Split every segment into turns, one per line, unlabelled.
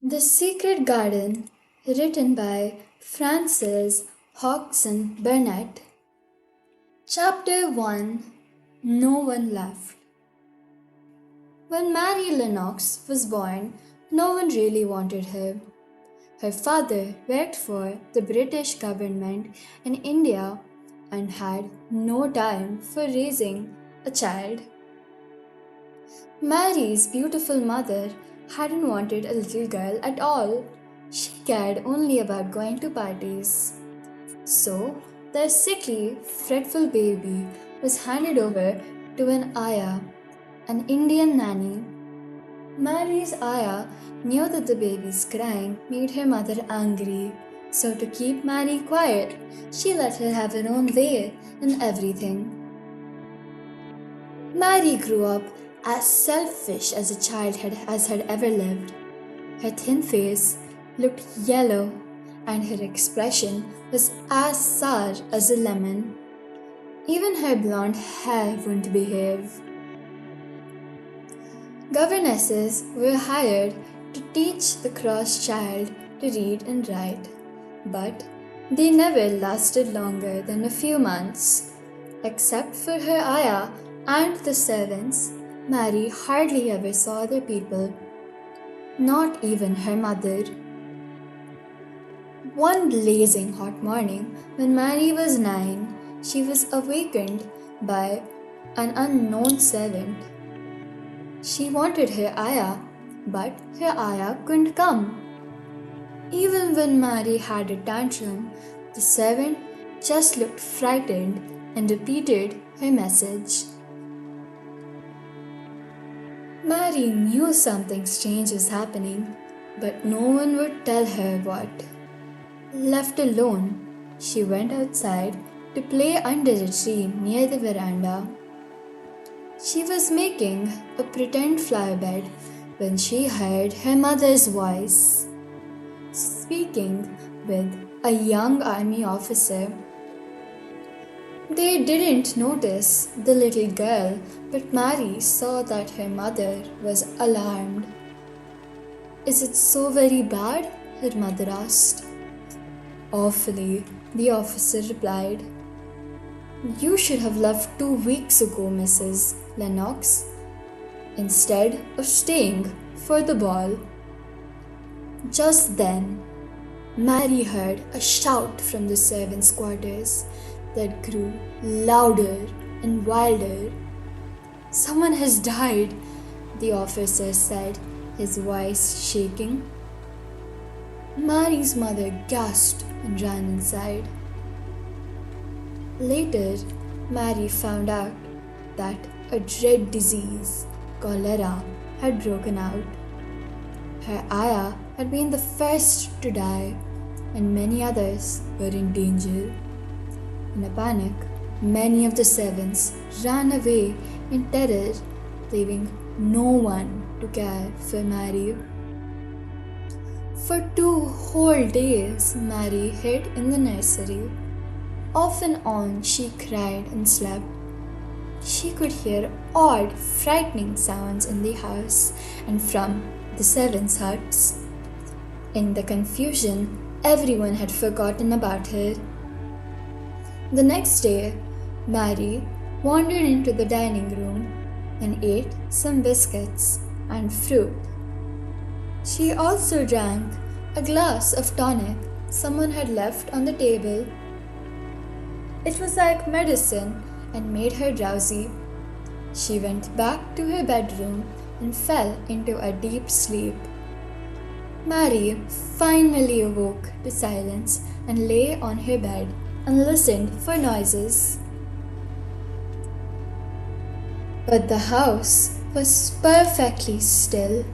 The Secret Garden, written by Frances Hodgson Burnett. Chapter 1. No One Left. When Mary Lennox was born, no one really wanted her. Her father worked for the British government in India and had no time for raising a child. Mary's beautiful mother hadn't wanted a little girl at all. She cared only about going to parties. So, their sickly, fretful baby was handed over to an ayah, an Indian nanny. Mary's ayah knew that the baby's crying made her mother angry. So, to keep Mary quiet, she let her have her own way in everything. Mary grew up as selfish as a child had ever lived. Her thin face looked yellow, and her expression was as sour as a lemon. Even her blonde hair wouldn't behave. Governesses were hired to teach the cross child to read and write, but they never lasted longer than a few months. Except for her ayah and the servants, Mary hardly ever saw other people, not even her mother. One blazing hot morning, when Mary was 9, she was awakened by an unknown servant. She wanted her ayah, but her ayah couldn't come. Even when Mary had a tantrum, the servant just looked frightened and repeated her message. Mary knew something strange was happening, but no one would tell her what. Left alone, she went outside to play under a tree near the veranda. She was making a pretend flower bed when she heard her mother's voice, speaking with a young army officer. They didn't notice the little girl, but Mary saw that her mother was alarmed. "Is it so very bad?" her mother asked. "Awfully," the officer replied. "You should have left 2 weeks ago, Mrs. Lennox, instead of staying for the ball." Just then, Mary heard a shout from the servants' quarters that grew louder and wilder. "Someone has died," the officer said, his voice shaking. Mary's mother gasped and ran inside. Later, Mary found out that a dread disease, cholera, had broken out. Her ayah had been the first to die, and many others were in danger. In a panic, many of the servants ran away in terror, leaving no one to care for Mary. For 2 whole days, Mary hid in the nursery. Off and on, she cried and slept. She could hear odd, frightening sounds in the house and from the servants' huts. In the confusion, everyone had forgotten about her. The next day, Mary wandered into the dining room and ate some biscuits and fruit. She also drank a glass of tonic someone had left on the table. It was like medicine and made her drowsy. She went back to her bedroom and fell into a deep sleep. Mary finally awoke to silence and lay on her bed and listened for noises. But the house was perfectly still.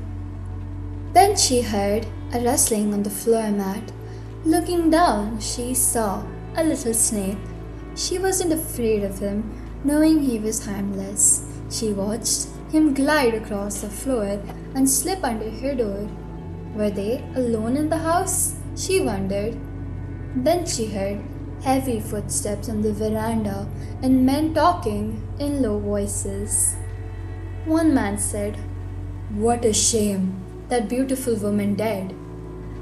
Then she heard a rustling on the floor mat. Looking down, she saw a little snake. She wasn't afraid of him, knowing he was harmless. She watched him glide across the floor and slip under her door. Were they alone in the house? She wondered. Then she heard heavy footsteps on the veranda and men talking in low voices. One man said, "What a shame. that beautiful woman dead.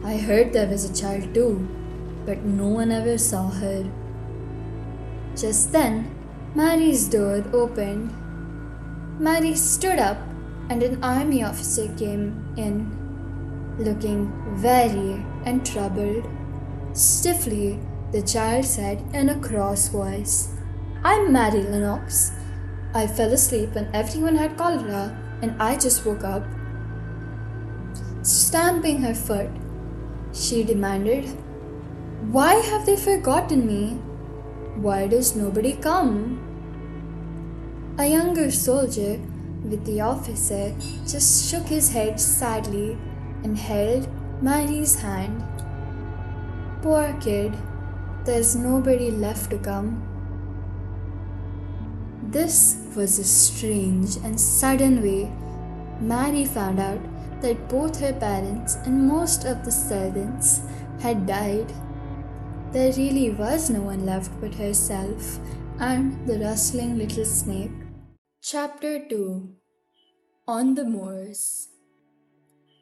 I heard there was a child too, but no one ever saw her. Just then, Mary's door opened. Mary stood up and an army officer came in, looking weary and troubled. Stiffly, the child said in a cross voice, "I'm Mary Lennox. I fell asleep when everyone had cholera and I just woke up." Stamping her foot, she demanded, "Why have they forgotten me? Why does nobody come?" A younger soldier with the officer just shook his head sadly and held Mary's hand. "Poor kid, there's nobody left to come." This was a strange and sudden way Mary found out that both her parents and most of the servants had died. There really was no one left but herself and the rustling little snake. Chapter 2. On the Moors.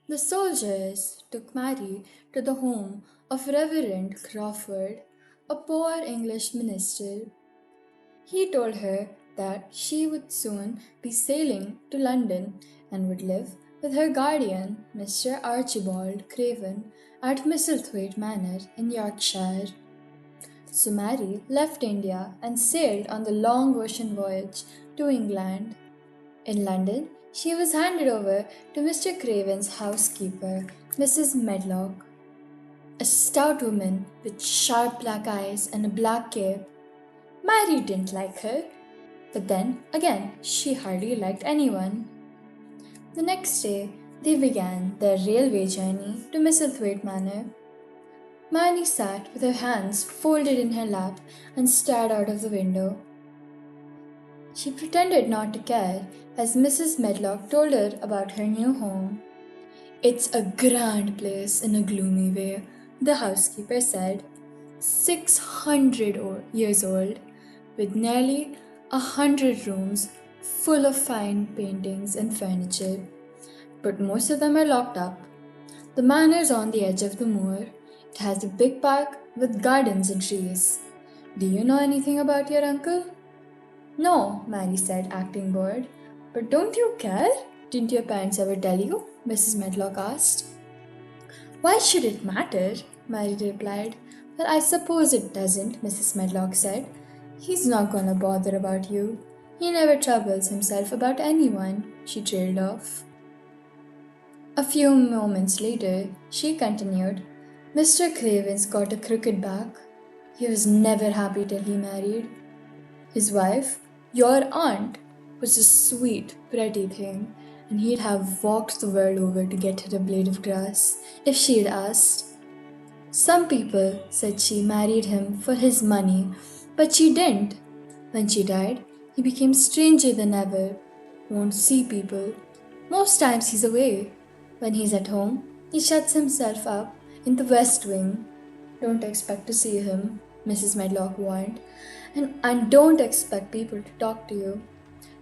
The soldiers took Mary to the home of Reverend Crawford, a poor English minister. He told her that she would soon be sailing to London and would live with her guardian, Mr. Archibald Craven, at Misselthwaite Manor in Yorkshire. So Mary left India and sailed on the long ocean voyage to England. In London, she was handed over to Mr. Craven's housekeeper, Mrs. Medlock, a stout woman with sharp black eyes and a black cape. Mary didn't like her, but then again, she hardly liked anyone. The next day, they began their railway journey to Misselthwaite Manor. Mary sat with her hands folded in her lap and stared out of the window. She pretended not to care as Mrs. Medlock told her about her new home. "It's a grand place in a gloomy way," the housekeeper said. 600 years old, with nearly 100 rooms full of fine paintings and furniture. But most of them are locked up. The manor's on the edge of the moor. It has a big park with gardens and trees. Do you know anything about your uncle? "No," Mary said, acting bored. "But don't you care? Didn't your parents ever tell you?" Mrs. Medlock asked. "Why should it matter?" Mary replied. "Well, I suppose it doesn't," Mrs. Medlock said. "He's not gonna bother about you. He never troubles himself about anyone," she trailed off. A few moments later, she continued, "Mr. Craven's got a crooked back. He was never happy till he married. His wife, your aunt, was a sweet, pretty thing, and he'd have walked the world over to get her a blade of grass if she'd asked. Some people said she married him for his money, but she didn't. When she died, he became stranger than ever. Won't see people. Most times he's away. When he's at home, he shuts himself up in the West Wing. Don't expect to see him," Mrs. Medlock warned, and don't expect people to talk to you.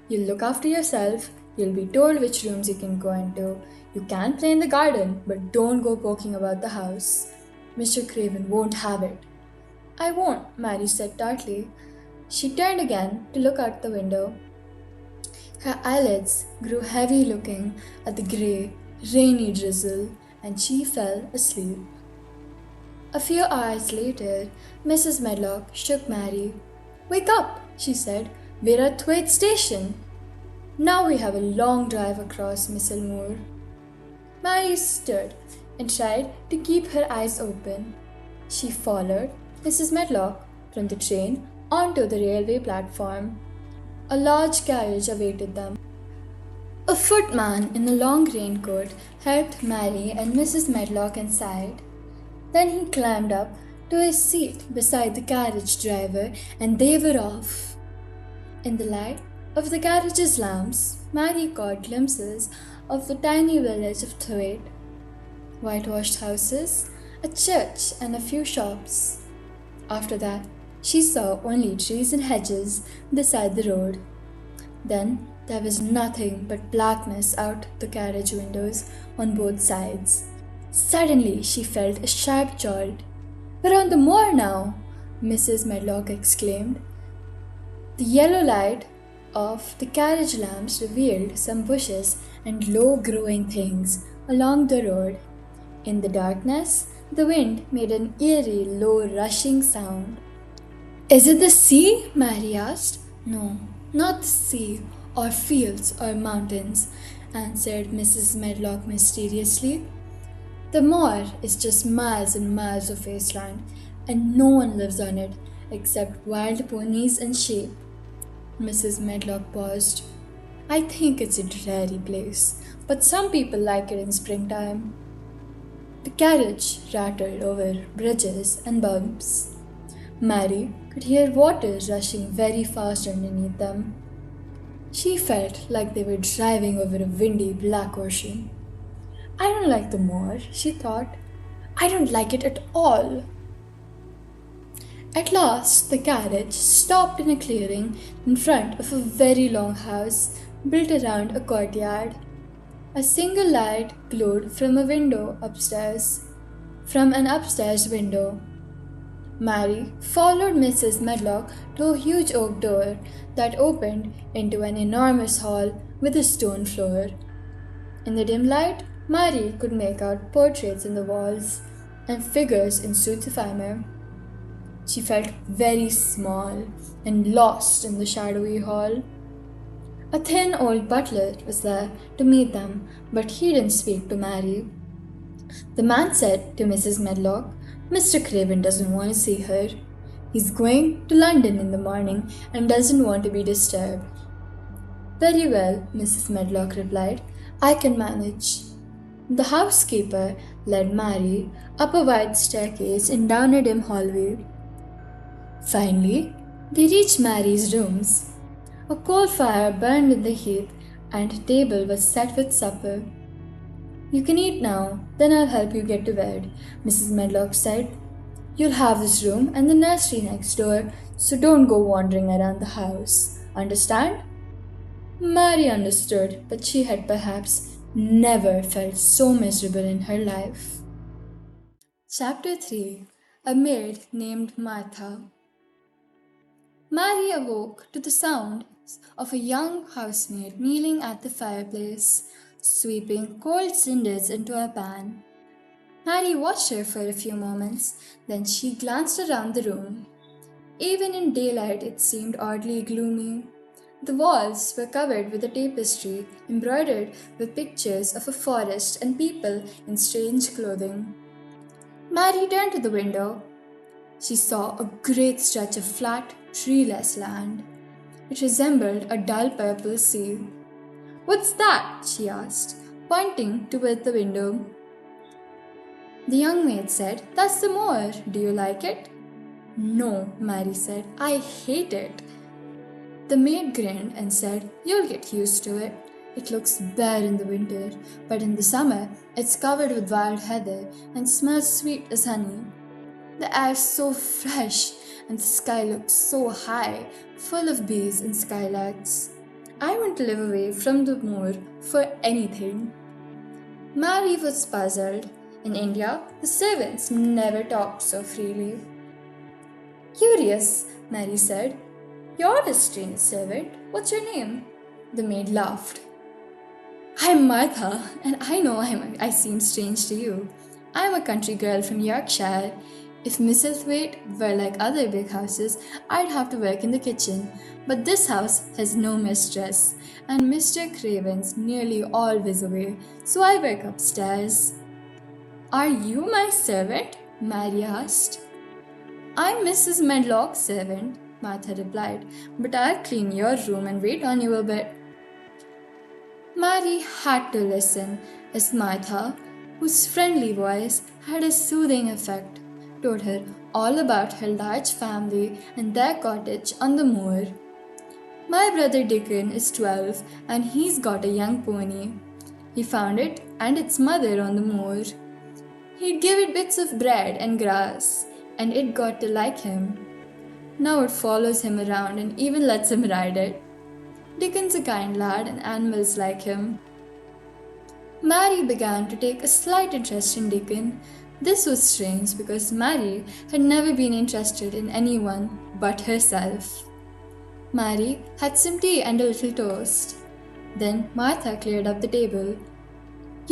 You'll look after yourself. You'll be told which rooms you can go into. You can play in the garden, but don't go poking about the house. Mr. Craven won't have it." "I won't," Mary said tartly. She turned again to look out the window. Her eyelids grew heavy looking at the grey, rainy drizzle, and she fell asleep. A few hours later, Mrs. Medlock shook Mary. "Wake up," she said. "We're at Thwaite Station. Now we have a long drive across Misselmoor." Mary stood and tried to keep her eyes open. She followed Mrs. Medlock from the train onto the railway platform. A large carriage awaited them. A footman in a long raincoat helped Mary and Mrs. Medlock inside. Then he climbed up to his seat beside the carriage driver and they were off. In the light of the carriage's lamps, Mary caught glimpses of the tiny village of Thwaite. Whitewashed houses, a church and a few shops. After that, she saw only trees and hedges beside the road. Then There was nothing but blackness out the carriage windows on both sides. Suddenly she felt a sharp jolt. "We're on the moor now!" Mrs. Medlock exclaimed. The yellow light of the carriage lamps revealed some bushes and low-growing things along the road. In the darkness, the wind made an eerie, low rushing sound. "Is it the sea?" Mary asked. "No, not the sea, or fields, or mountains," answered Mrs. Medlock mysteriously. "The moor is just miles and miles of wasteland, and no one lives on it except wild ponies and sheep." Mrs. Medlock paused. "I think it's a dreary place, but some people like it in springtime." The carriage rattled over bridges and bumps. Mary could hear water rushing very fast underneath them. She felt like they were driving over a windy black ocean. "I don't like the moor," she thought. "I don't like it at all." At last, the carriage stopped in a clearing in front of a very long house built around a courtyard. A single light glowed from a window upstairs, from an upstairs window. Mary followed Mrs. Medlock to a huge oak door that opened into an enormous hall with a stone floor. In the dim light, Mary could make out portraits on the walls and figures in suits of armor. She felt very small and lost in the shadowy hall. A thin old butler was there to meet them, but he didn't speak to Mary. The man said to Mrs. Medlock, "Mr. Craven doesn't want to see her. He's going to London in the morning and doesn't want to be disturbed." "Very well," Mrs. Medlock replied. "I can manage." The housekeeper led Mary up a wide staircase and down a dim hallway. Finally, they reached Mary's rooms. A coal fire burned in the hearth and a table was set with supper. "You can eat now, then I'll help you get to bed," Mrs. Medlock said. "You'll have this room and the nursery next door, so don't go wandering around the house. Understand?" Mary understood, but she had perhaps never felt so miserable in her life. Chapter 3. A Maid Named Martha. Mary awoke to the sound of a young housemaid kneeling at the fireplace, sweeping cold cinders into a pan. Mary watched her for a few moments, then she glanced around the room. Even in daylight it seemed oddly gloomy. The walls were covered with a tapestry embroidered with pictures of a forest and people in strange clothing. Mary turned to the window. She saw a great stretch of flat, treeless land. It resembled a dull purple sea. "What's that?" she asked, pointing toward the window. The young maid said, "That's the moor. Do you like it?" "No," Mary said. "I hate it." The maid grinned and said, "You'll get used to it. It looks bare in the winter, but in the summer it's covered with wild heather and smells sweet as honey. The air's so fresh and the sky looks so high, full of bees and skylarks. I want to live away from the moor for anything." Mary was puzzled. In India, the servants never talked so freely. "Curious," Mary said. "You're a strange servant. What's your name?" The maid laughed. "I'm Martha, and I know I seem strange to you. I'm a country girl from Yorkshire. If Misselthwaite were like other big houses, I'd have to work in the kitchen. But this house has no mistress, and Mr. Craven's nearly always away, so I work upstairs." "Are you my servant?" Mary asked. "I'm Mrs. Medlock's servant," Martha replied, "but I'll clean your room and wait on you a bit." Mary had to listen as Martha, whose friendly voice had a soothing effect, told her all about her large family and their cottage on the moor. "My brother Dickon is 12 and he's got a young pony. He found it and its mother on the moor. He'd give it bits of bread and grass, and it got to like him. Now it follows him around and even lets him ride it. Dickon's a kind lad and animals like him. Mary began to take a slight interest in Dickon. This was strange because Mary had never been interested in anyone but herself. Mary had some tea and a little toast. Then Martha cleared up the table.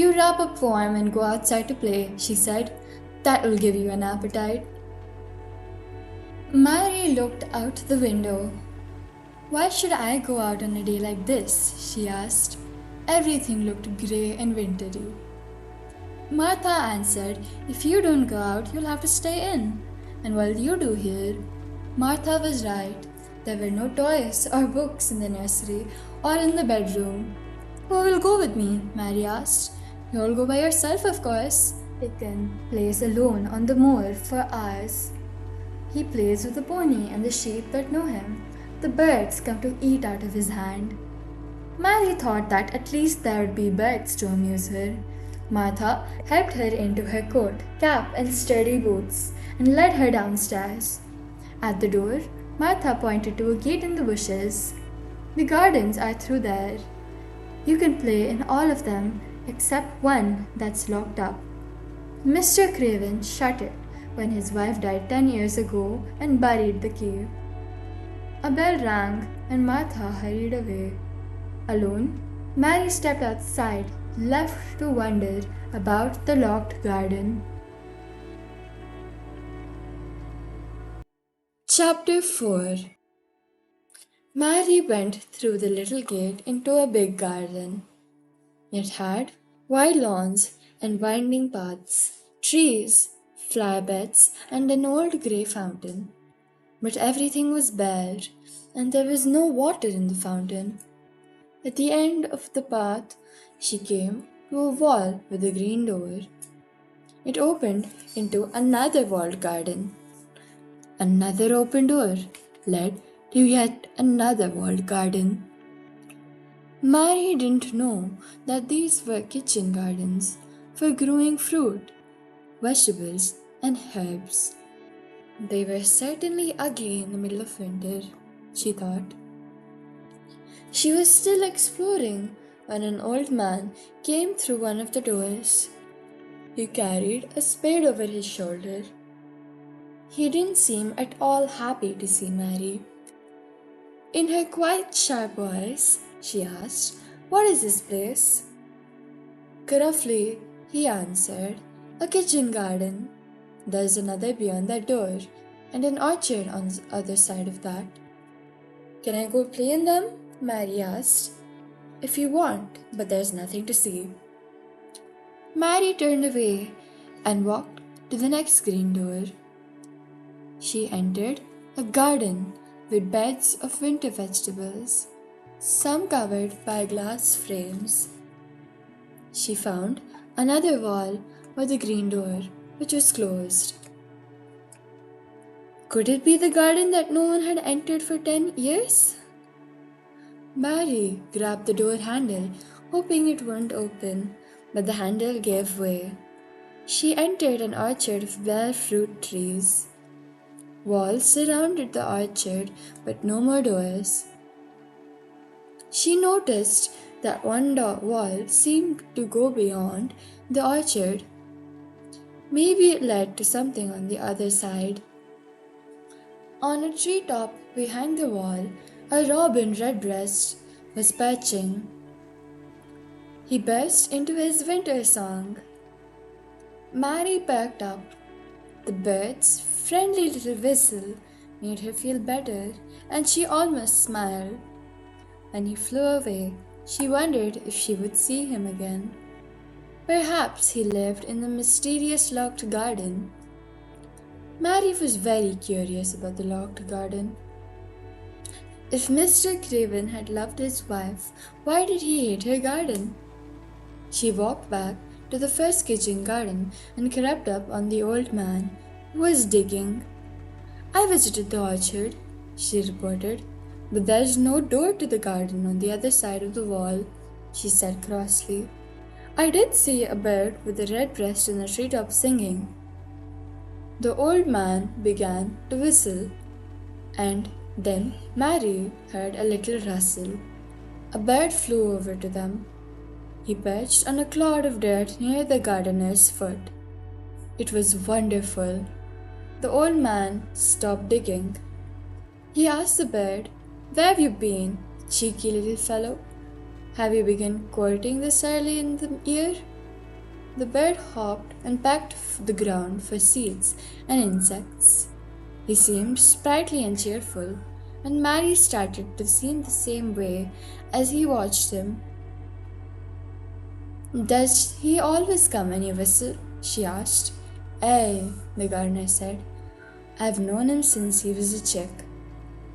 "You wrap up warm and go outside to play," she said. "That will give you an appetite." Mary looked out the window. "Why should I go out on a day like this?" she asked. Everything looked grey and wintry. Martha answered, "If you don't go out, you'll have to stay in. And what will you do here?" Martha was right. There were no toys or books in the nursery or in the bedroom. "Who will go with me?" Mary asked. "You'll go by yourself, of course." Dickon plays alone on the moor for hours. He plays with the pony and the sheep that know him. The birds come to eat out of his hand. Mary thought that at least there would be birds to amuse her. Martha helped her into her coat, cap, and sturdy boots and led her downstairs. At the door, Martha pointed to a gate in the bushes. "The gardens are through there. You can play in all of them except one that's locked up. Mr. Craven shut it when his wife died 10 years ago and buried the key." A bell rang and Martha hurried away. Alone, Mary stepped outside, left to wonder about the locked garden. Chapter 4. Mary went through the little gate into a big garden. It had wide lawns and winding paths, trees, flower beds, and an old grey fountain. But everything was bare, and there was no water in the fountain. At the end of the path, she came to a wall with a green door. It opened into another walled garden. Another open door led to yet another walled garden. Mary didn't know that these were kitchen gardens for growing fruit, vegetables, and herbs. They were certainly ugly in the middle of winter, she thought. She was still exploring when an old man came through one of the doors. He carried a spade over his shoulder. He didn't seem at all happy to see Mary. In her quiet, sharp voice, she asked, "What is this place?" Gruffly, he answered, "A kitchen garden. There's another beyond that door, and an orchard on the other side of that." "Can I go play in them?" Mary asked. "If you want, but there's nothing to see." Mary turned away and walked to the next green door. She entered a garden with beds of winter vegetables, some covered by glass frames. She found another wall with a green door, which was closed. Could it be the garden that no one had entered for 10 years? Mary grabbed the door handle, hoping it wouldn't open, but the handle gave way. She entered an orchard of bare fruit trees. Walls surrounded the orchard, but no more doors. She noticed that one wall seemed to go beyond the orchard. Maybe it led to something on the other side. On a treetop behind the wall, a robin redbreast was perching. He burst into his winter song. Mary perked up. The bird's friendly little whistle made her feel better, and she almost smiled. When he flew away, she wondered if she would see him again. Perhaps he lived in the mysterious locked garden. Mary was very curious about the locked garden. If Mr. Craven had loved his wife, why did he hate her garden? She walked back to the first kitchen garden and crept up on the old man, who was digging. "I visited the orchard," she reported, "but there's no door to the garden on the other side of the wall," she said crossly. "I did see a bird with a redbreast in the treetop singing." The old man began to whistle, and then Mary heard a little rustle. A bird flew over to them. He perched on a clod of dirt near the gardener's foot. It was wonderful. The old man stopped digging. He asked the bird, "Where have you been, cheeky little fellow? Have you begun courting this early in the year?" The bird hopped and pecked the ground for seeds and insects. He seemed sprightly and cheerful, and Mary started to seem the same way as he watched him. "Does he always come when you whistle?" she asked. "Aye," the gardener said. "I've known him since he was a chick.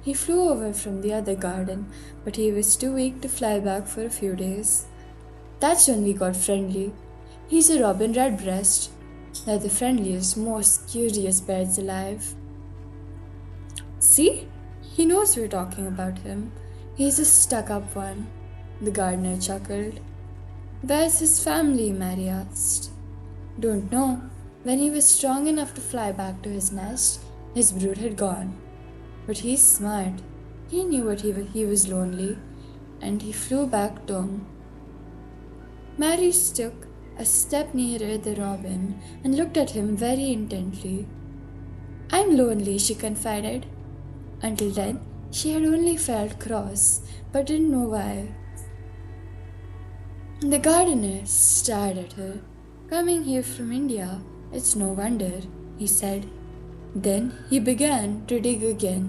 He flew over from the other garden, but he was too weak to fly back for a few days. That's when we got friendly. He's a robin redbreast. They're the friendliest, most curious birds alive." "See? He knows we're talking about him. He's a stuck-up one," the gardener chuckled. "Where's his family?" Mary asked. "Don't know. When he was strong enough to fly back to his nest, his brood had gone. But he's smart. He knew he was lonely, and he flew back home." Mary took a step nearer the robin and looked at him very intently. "I'm lonely," she confided. Until then, she had only felt cross, but didn't know why. The gardener stared at her. "Coming here from India, it's no wonder," he said. Then he began to dig again.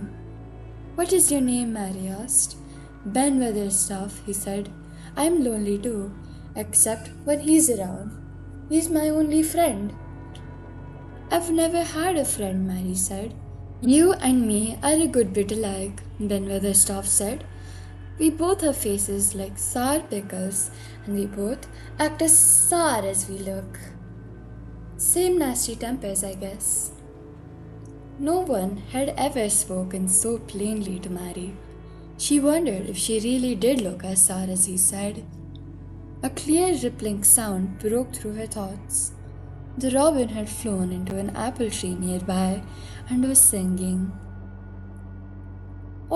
"What is your name?" Mary asked. "Ben Weatherstaff," he said. "I'm lonely too, except when he's around. He's my only friend." "I've never had a friend," Mary said. "You and me are a good bit alike," Ben Weatherstaff said. "We both have faces like sour pickles, and we both act as sour as we look. Same nasty tempers, I guess." No one had ever spoken so plainly to Mary. She wondered if she really did look as sour as he said. A clear rippling sound broke through her thoughts. The robin had flown into an apple tree nearby and was singing.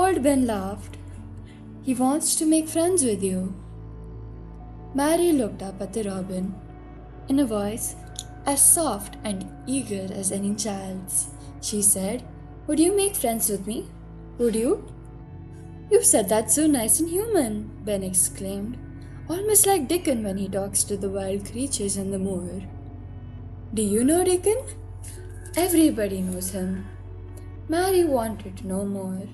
Old Ben laughed. "He wants to make friends with you." Mary looked up at the robin. In a voice as soft and eager as any child's, she said, "Would you make friends with me? Would you?" "You said that so nice and human," Ben exclaimed, "almost like Dickon when he talks to the wild creatures in the moor." "Do you know Dickon?" "Everybody knows him." Mary wanted to know more,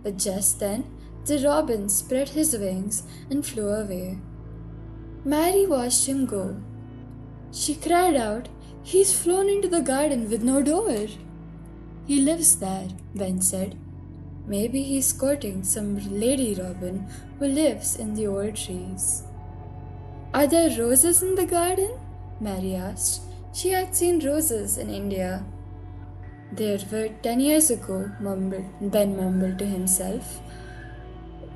but just then the robin spread his wings and flew away. Mary watched him go. She cried out, "He's flown into the garden with no door." "He lives there," Ben said. "Maybe he's courting some lady robin who lives in the old trees." "Are there roses in the garden?" Mary asked. She had seen roses in India. "There were 10 years ago," Ben mumbled to himself.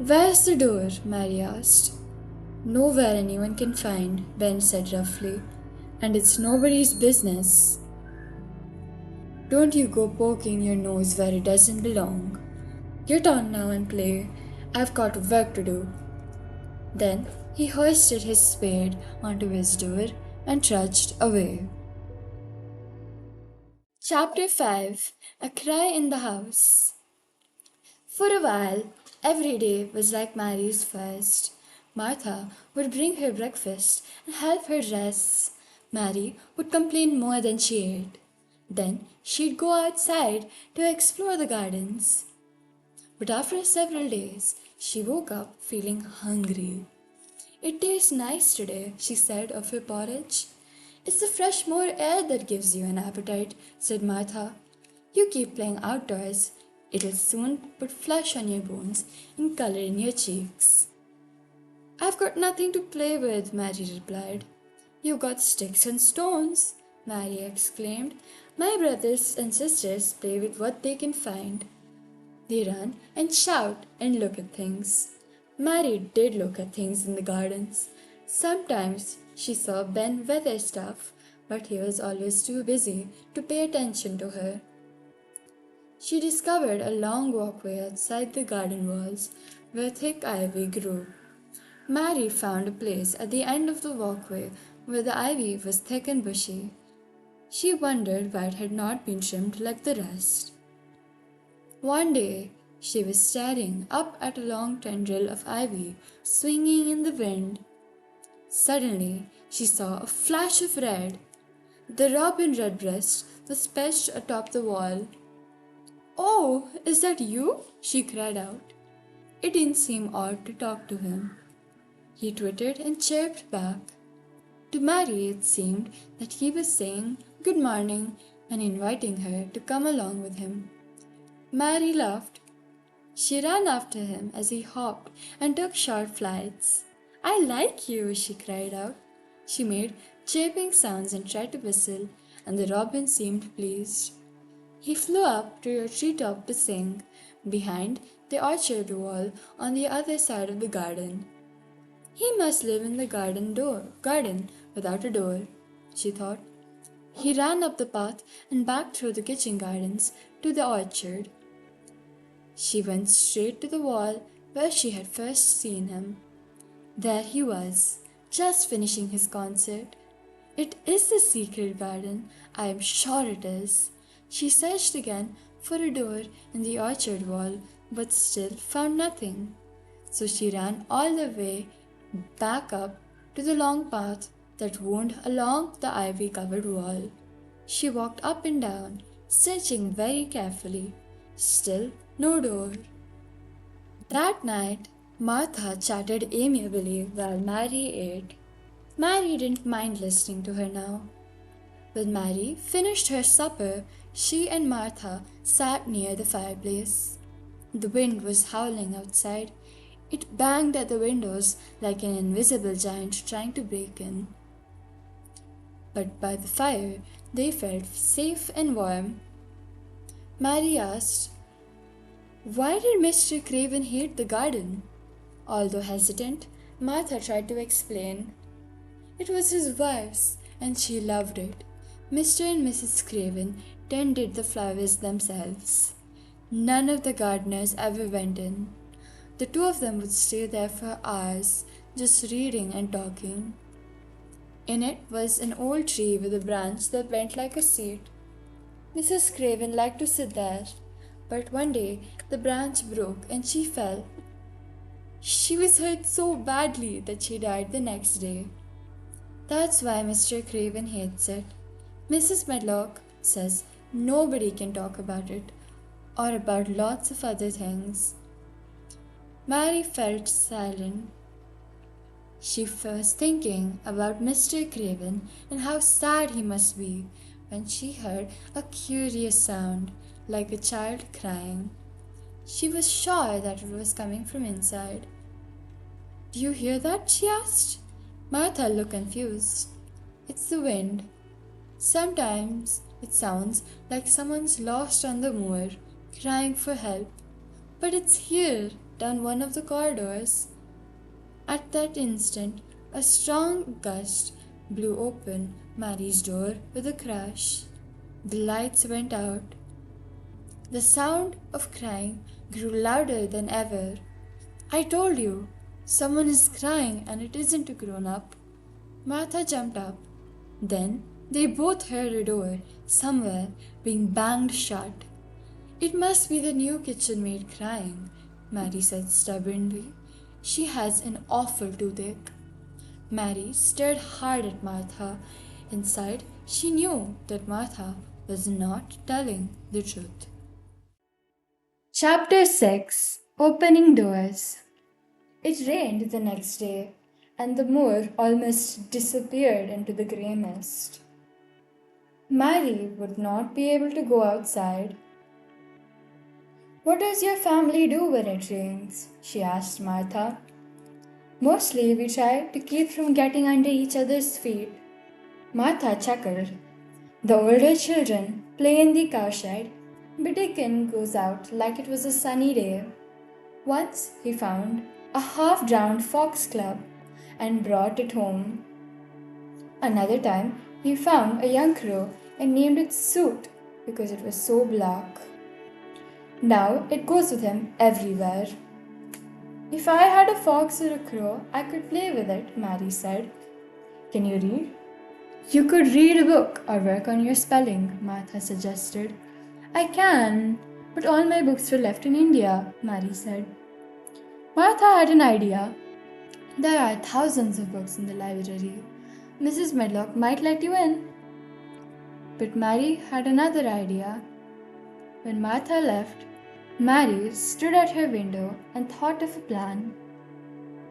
"Where's the door?" Mary asked. "Nowhere anyone can find," Ben said roughly. "And it's nobody's business." "Don't you go poking your nose where it doesn't belong. Get on now and play. I've got work to do." Then he hoisted his spade onto his door and trudged away. Chapter 5. A Cry in the House. For a while, every day was like Mary's first. Martha would bring her breakfast and help her dress. Mary would complain more than she ate. Then she'd go outside to explore the gardens. But after several days, she woke up feeling hungry. "It tastes nice today," she said of her porridge. "It's the fresh moor air that gives you an appetite," said Martha. "You keep playing outdoors. It'll soon put flesh on your bones and color in your cheeks." "I've got nothing to play with," Mary replied. "You've got sticks and stones," Mary exclaimed. "My brothers and sisters play with what they can find. They run and shout and look at things." Mary did look at things in the gardens. Sometimes she saw Ben Weatherstaff, but he was always too busy to pay attention to her. She discovered a long walkway outside the garden walls where thick ivy grew. Mary found a place at the end of the walkway where the ivy was thick and bushy. She wondered why it had not been trimmed like the rest. One day, she was staring up at a long tendril of ivy swinging in the wind. Suddenly, she saw a flash of red. The robin redbreast was perched atop the wall. "Oh, is that you?" she cried out. It didn't seem odd to talk to him. He twittered and chirped back. To Mary, it seemed that he was saying good morning and inviting her to come along with him. Mary laughed. She ran after him as he hopped and took short flights. "I like you," she cried out. She made chirping sounds and tried to whistle, and the robin seemed pleased. He flew up to a treetop to sing, behind the orchard wall on the other side of the garden. He must live in the garden without a door, she thought. He ran up the path and back through the kitchen gardens to the orchard. She went straight to the wall where she had first seen him. There he was, just finishing his concert. "It is the secret garden, I am sure it is." She searched again for a door in the orchard wall, but still found nothing. So she ran all the way back up to the long path that wound along the ivy-covered wall. She walked up and down, searching very carefully. Still no door. That night, Martha chatted amiably while Mary ate. Mary didn't mind listening to her now. When Mary finished her supper, she and Martha sat near the fireplace. The wind was howling outside. It banged at the windows like an invisible giant trying to break in. But by the fire, they felt safe and warm. Mary asked, "Why did Mr. Craven hate the garden?" Although hesitant, Martha tried to explain. "It was his wife's, and she loved it. Mr. and Mrs. Craven tended the flowers themselves. None of the gardeners ever went in. The two of them would stay there for hours, just reading and talking. In it was an old tree with a branch that bent like a seat. Mrs. Craven liked to sit there, but one day the branch broke and she fell. She was hurt so badly that she died the next day. That's why Mr. Craven hates it. Mrs. Medlock says nobody can talk about it, or about lots of other things." Mary felt silent. She was thinking about Mr. Craven and how sad he must be when she heard a curious sound, like a child crying. She was sure that it was coming from inside. "Do you hear that?" she asked. Martha looked confused. "It's the wind. Sometimes it sounds like someone's lost on the moor, crying for help. But it's here, down one of the corridors." At that instant, a strong gust blew open Mary's door with a crash. The lights went out. The sound of crying grew louder than ever. "I told you, someone is crying and it isn't a grown-up." Martha jumped up. Then they both heard a door somewhere being banged shut. "It must be the new kitchen maid crying," Mary said stubbornly. "She has an awful toothache." Mary stared hard at Martha. Inside, she knew that Martha was not telling the truth. Chapter 6. Opening Doors. It rained the next day, and the moor almost disappeared into the grey mist. Mary would not be able to go outside. "What does your family do when it rains?" she asked Martha. "Mostly we try to keep from getting under each other's feet." Martha chuckled. "The older children play in the cowshed, but Dickon goes out like it was a sunny day. Once he found a half-drowned foxglove and brought it home. Another time he found a young crow and named it Soot because it was so black. Now it goes with him everywhere." If I had a fox or a crow, I could play with it, Mary said. Can you read? You could read a book or work on your spelling, Martha suggested. I can, but all my books were left in India, Mary said. Martha had an idea. There are thousands of books in the library. Mrs. Medlock might let you in. But Mary had another idea. When Martha left, Mary stood at her window and thought of a plan.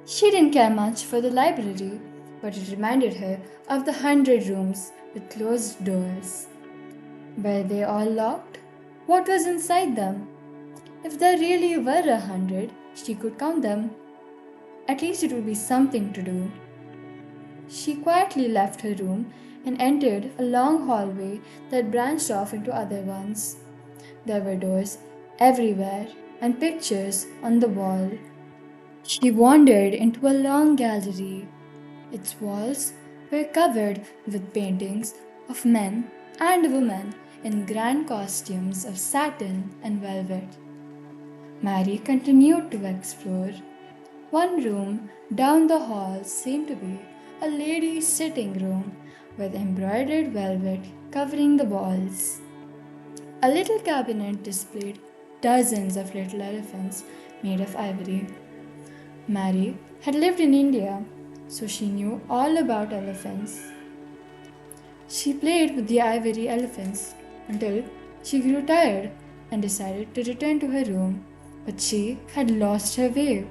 She didn't care much for the library, but it reminded her of the 100 rooms with closed doors. Were they all locked? What was inside them? If there really were 100, she could count them. At least it would be something to do. She quietly left her room and entered a long hallway that branched off into other ones. There were doors everywhere and pictures on the wall. She wandered into a long gallery. Its walls were covered with paintings of men and women in grand costumes of satin and velvet. Mary continued to explore. One room down the hall seemed to be a lady's sitting room with embroidered velvet covering the walls. A little cabinet displayed dozens of little elephants made of ivory. Mary had lived in India, so she knew all about elephants. She played with the ivory elephants until she grew tired and decided to return to her room, but she had lost her way.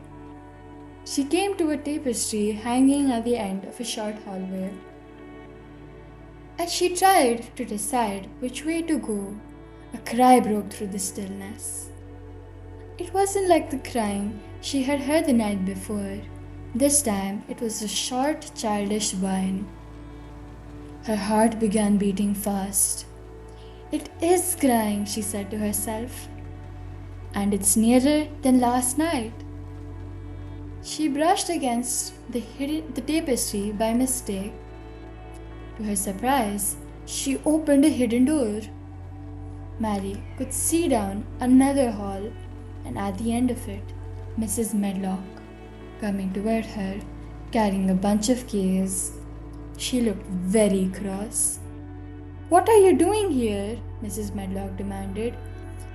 She came to a tapestry hanging at the end of a short hallway. As she tried to decide which way to go, a cry broke through the stillness. It wasn't like the crying she had heard the night before. This time it was a short, childish whine. Her heart began beating fast. It is crying, she said to herself. And it's nearer than last night. She brushed against the tapestry by mistake. To her surprise, she opened a hidden door. Mary could see down another hall, and at the end of it, Mrs. Medlock, coming toward her, carrying a bunch of keys. She looked very cross. What are you doing here? Mrs. Medlock demanded.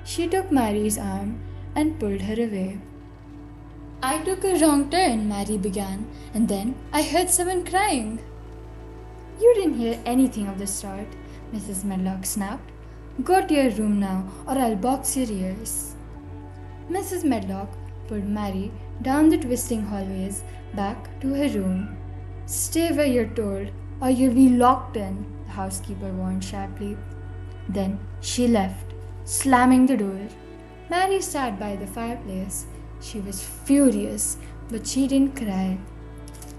She took Mary's arm and pulled her away. I took a wrong turn, Mary began, and then I heard someone crying. You didn't hear anything of the sort, Mrs. Medlock snapped. Go to your room now, or I'll box your ears. Mrs. Medlock pulled Mary down the twisting hallways back to her room. Stay where you're told, or you'll be locked in, the housekeeper warned sharply. Then she left, slamming the door. Mary sat by the fireplace. She was furious, but she didn't cry.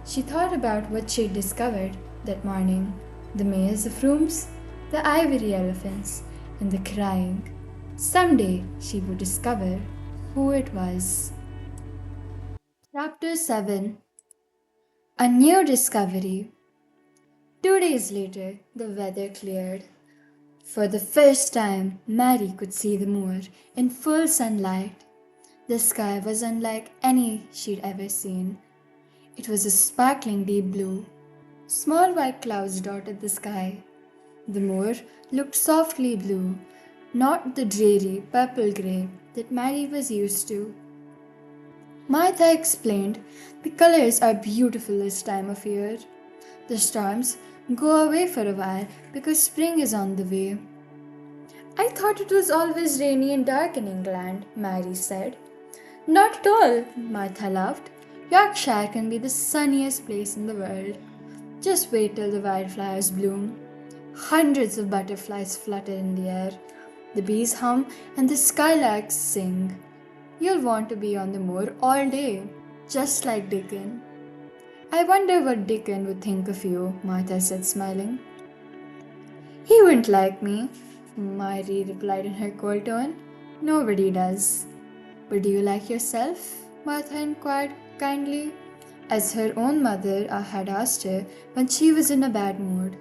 She thought about what she'd discovered that morning, the maze of rooms, the ivory elephants, and the crying. Someday she would discover who it was. Chapter 7. A New Discovery. 2 days later, the weather cleared. For the first time, Mary could see the moor in full sunlight. The sky was unlike any she'd ever seen. It was a sparkling deep blue. Small white clouds dotted the sky. The moor looked softly blue, not the dreary purple-grey that Mary was used to. Martha explained, the colors are beautiful this time of year. The storms go away for a while because spring is on the way. I thought it was always rainy and dark in England, Mary said. Not at all, Martha laughed. Yorkshire can be the sunniest place in the world. Just wait till the wildflowers bloom. Hundreds of butterflies flutter in the air. The bees hum and the skylarks sing. You'll want to be on the moor all day, just like Dickon. I wonder what Dickon would think of you, Martha said, smiling. He wouldn't like me, Mary replied in her cold tone. Nobody does. But do you like yourself? Martha inquired kindly, as her own mother had asked her when she was in a bad mood.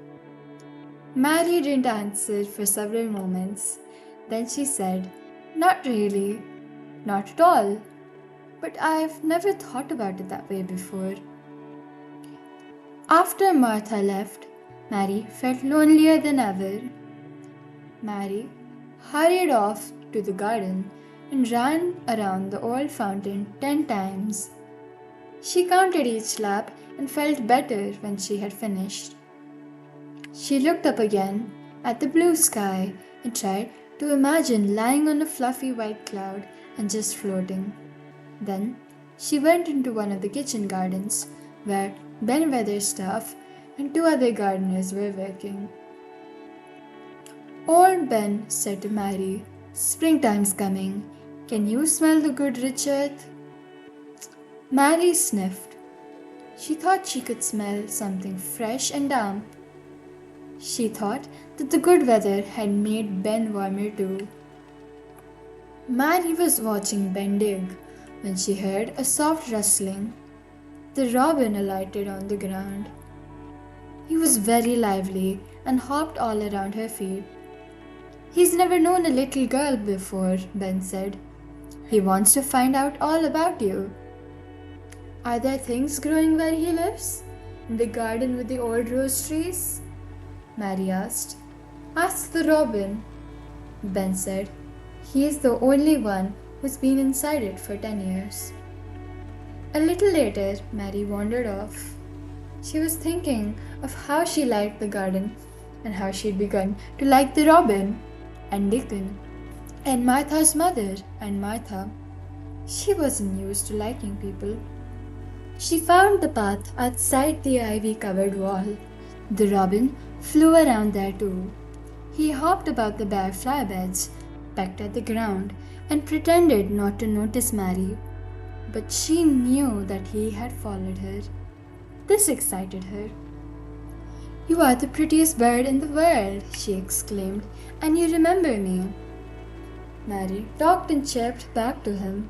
Mary didn't answer for several moments. Then she said, Not really. Not at all. but I've never thought about it that way before. After Martha left, Mary felt lonelier than ever. Mary hurried off to the garden and ran around the old fountain 10 times. She counted each lap and felt better when she had finished. She looked up again at the blue sky and tried to imagine lying on a fluffy white cloud and just floating. Then she went into one of the kitchen gardens where Ben Weatherstaff and 2 other gardeners were working. Old Ben said to Mary, "Springtime's coming. Can you smell the good rich earth?" Mary sniffed. She thought she could smell something fresh and damp. She thought that the good weather had made Ben warmer too. Mary was watching Ben dig when she heard a soft rustling. The robin alighted on the ground. He was very lively and hopped all around her feet. "He's never known a little girl before," Ben said. "He wants to find out all about you." "Are there things growing where he lives? In the garden with the old rose trees?" Mary asked. "Ask the robin," Ben said. "He is the only one who's been inside it for 10 years. A little later, Mary wandered off. She was thinking of how she liked the garden and how she'd begun to like the robin and Dickon and Martha's mother and Martha. She wasn't used to liking people. She found the path outside the ivy-covered wall. The robin flew around there too. He hopped about the bare flower beds, pecked at the ground, and pretended not to notice Mary. But she knew that he had followed her. This excited her. "You are the prettiest bird in the world," she exclaimed, "and you remember me." Mary talked and chirped back to him.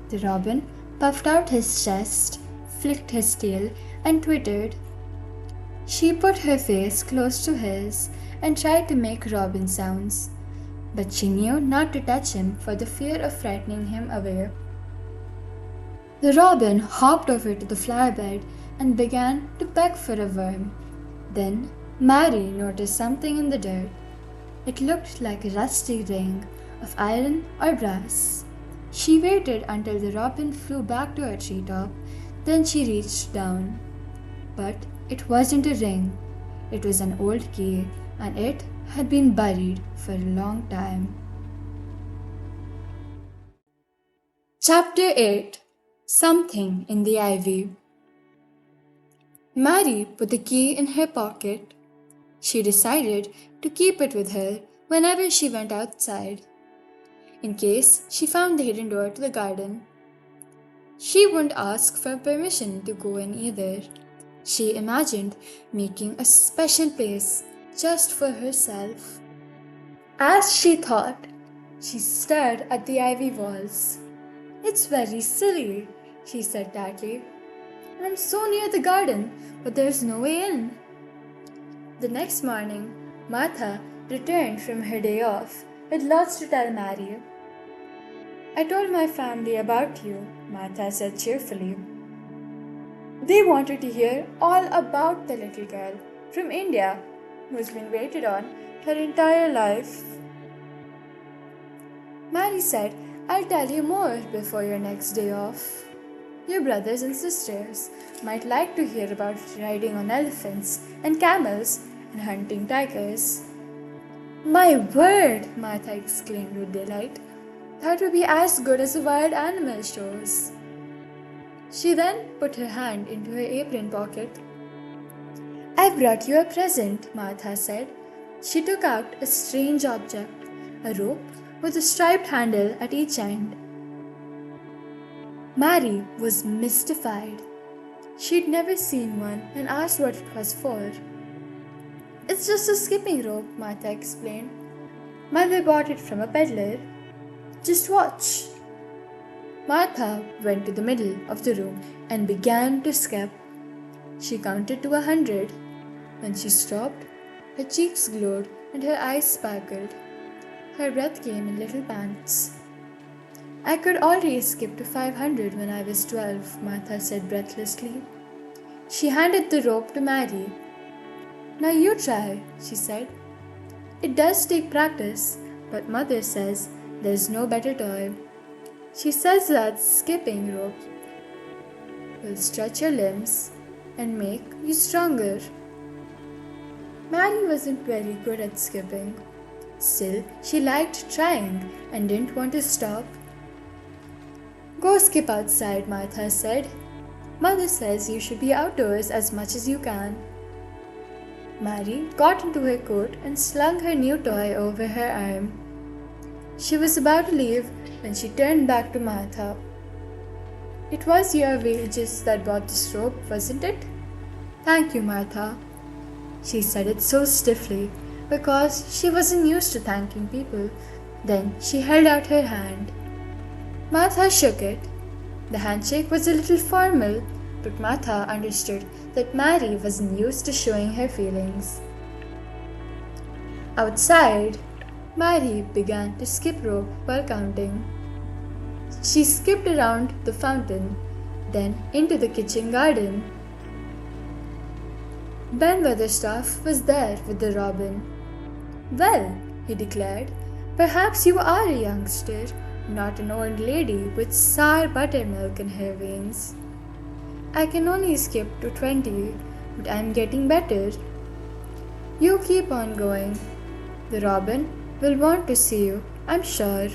The robin puffed out his chest, flicked his tail, and twittered. She put her face close to his and tried to make robin sounds, but she knew not to touch him for the fear of frightening him away. The robin hopped over to the flower bed and began to peck for a worm. Then Mary noticed something in the dirt. It looked like a rusty ring of iron or brass. She waited until the robin flew back to her treetop. Then she reached down. But it wasn't a ring. It was an old key, and it had been buried for a long time. Chapter 8. Something in the Ivy. Mary put the key in her pocket. She decided to keep it with her whenever she went outside, in case she found the hidden door to the garden. She wouldn't ask for permission to go in either. She imagined making a special place just for herself. As she thought, she stared at the ivy walls. "It's very silly," she said tartly. "I'm so near the garden, but there's no way in." The next morning, Martha returned from her day off with lots to tell Mary. "I told my family about you," Martha said cheerfully. "They wanted to hear all about the little girl from India who's been waited on her entire life." Mary said, "I'll tell you more before your next day off. Your brothers and sisters might like to hear about riding on elephants and camels and hunting tigers." "My word!" Martha exclaimed with delight. "That would be as good as the wild animal shows." She then put her hand into her apron pocket. "I brought you a present," Martha said. She took out a strange object, a rope with a striped handle at each end. Mary was mystified. She'd never seen one and asked what it was for. "It's just a skipping rope," Martha explained. "Mother bought it from a peddler. Just watch." Martha went to the middle of the room and began to skip. She counted to 100. When she stopped, her cheeks glowed and her eyes sparkled. Her breath came in little pants. I could already skip to 500 when I was 12, Martha said breathlessly. She handed the rope to Mary. Now you try, she said. It does take practice, but Mother says there's no better toy. She says that skipping rope will stretch your limbs and make you stronger. Mary wasn't very good at skipping. Still, she liked trying and didn't want to stop. Go skip outside, Martha said. Mother says you should be outdoors as much as you can. Mary got into her coat and slung her new toy over her arm. She was about to leave when she turned back to Martha. It was your wages that bought this rope, wasn't it? Thank you, Martha. She said it so stiffly because she wasn't used to thanking people. Then she held out her hand. Martha shook it. The handshake was a little formal, but Martha understood that Mary wasn't used to showing her feelings. Outside, Mary began to skip rope while counting. She skipped around the fountain, then into the kitchen garden. Ben Weatherstaff was there with the robin. Well, he declared, perhaps you are a youngster, not an old lady with sour buttermilk in her veins. I can only skip to 20, but I'm getting better. You keep on going. The robin will want to see you, I'm sure.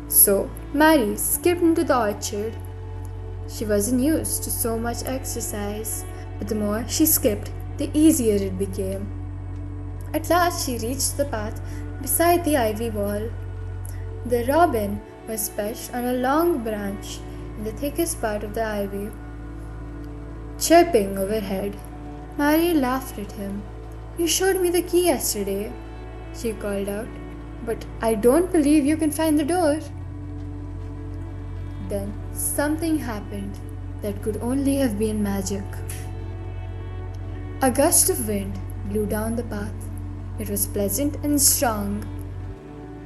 So, Mary skipped into the orchard. She wasn't used to so much exercise, but the more she skipped, the easier it became. At last she reached the path beside the ivy wall. The robin was perched on a long branch in the thickest part of the ivy, chirping overhead. Mary laughed at him. You showed me the key yesterday, she called out, but I don't believe you can find the door. Then something happened that could only have been magic. A gust of wind blew down the path. It was pleasant and strong.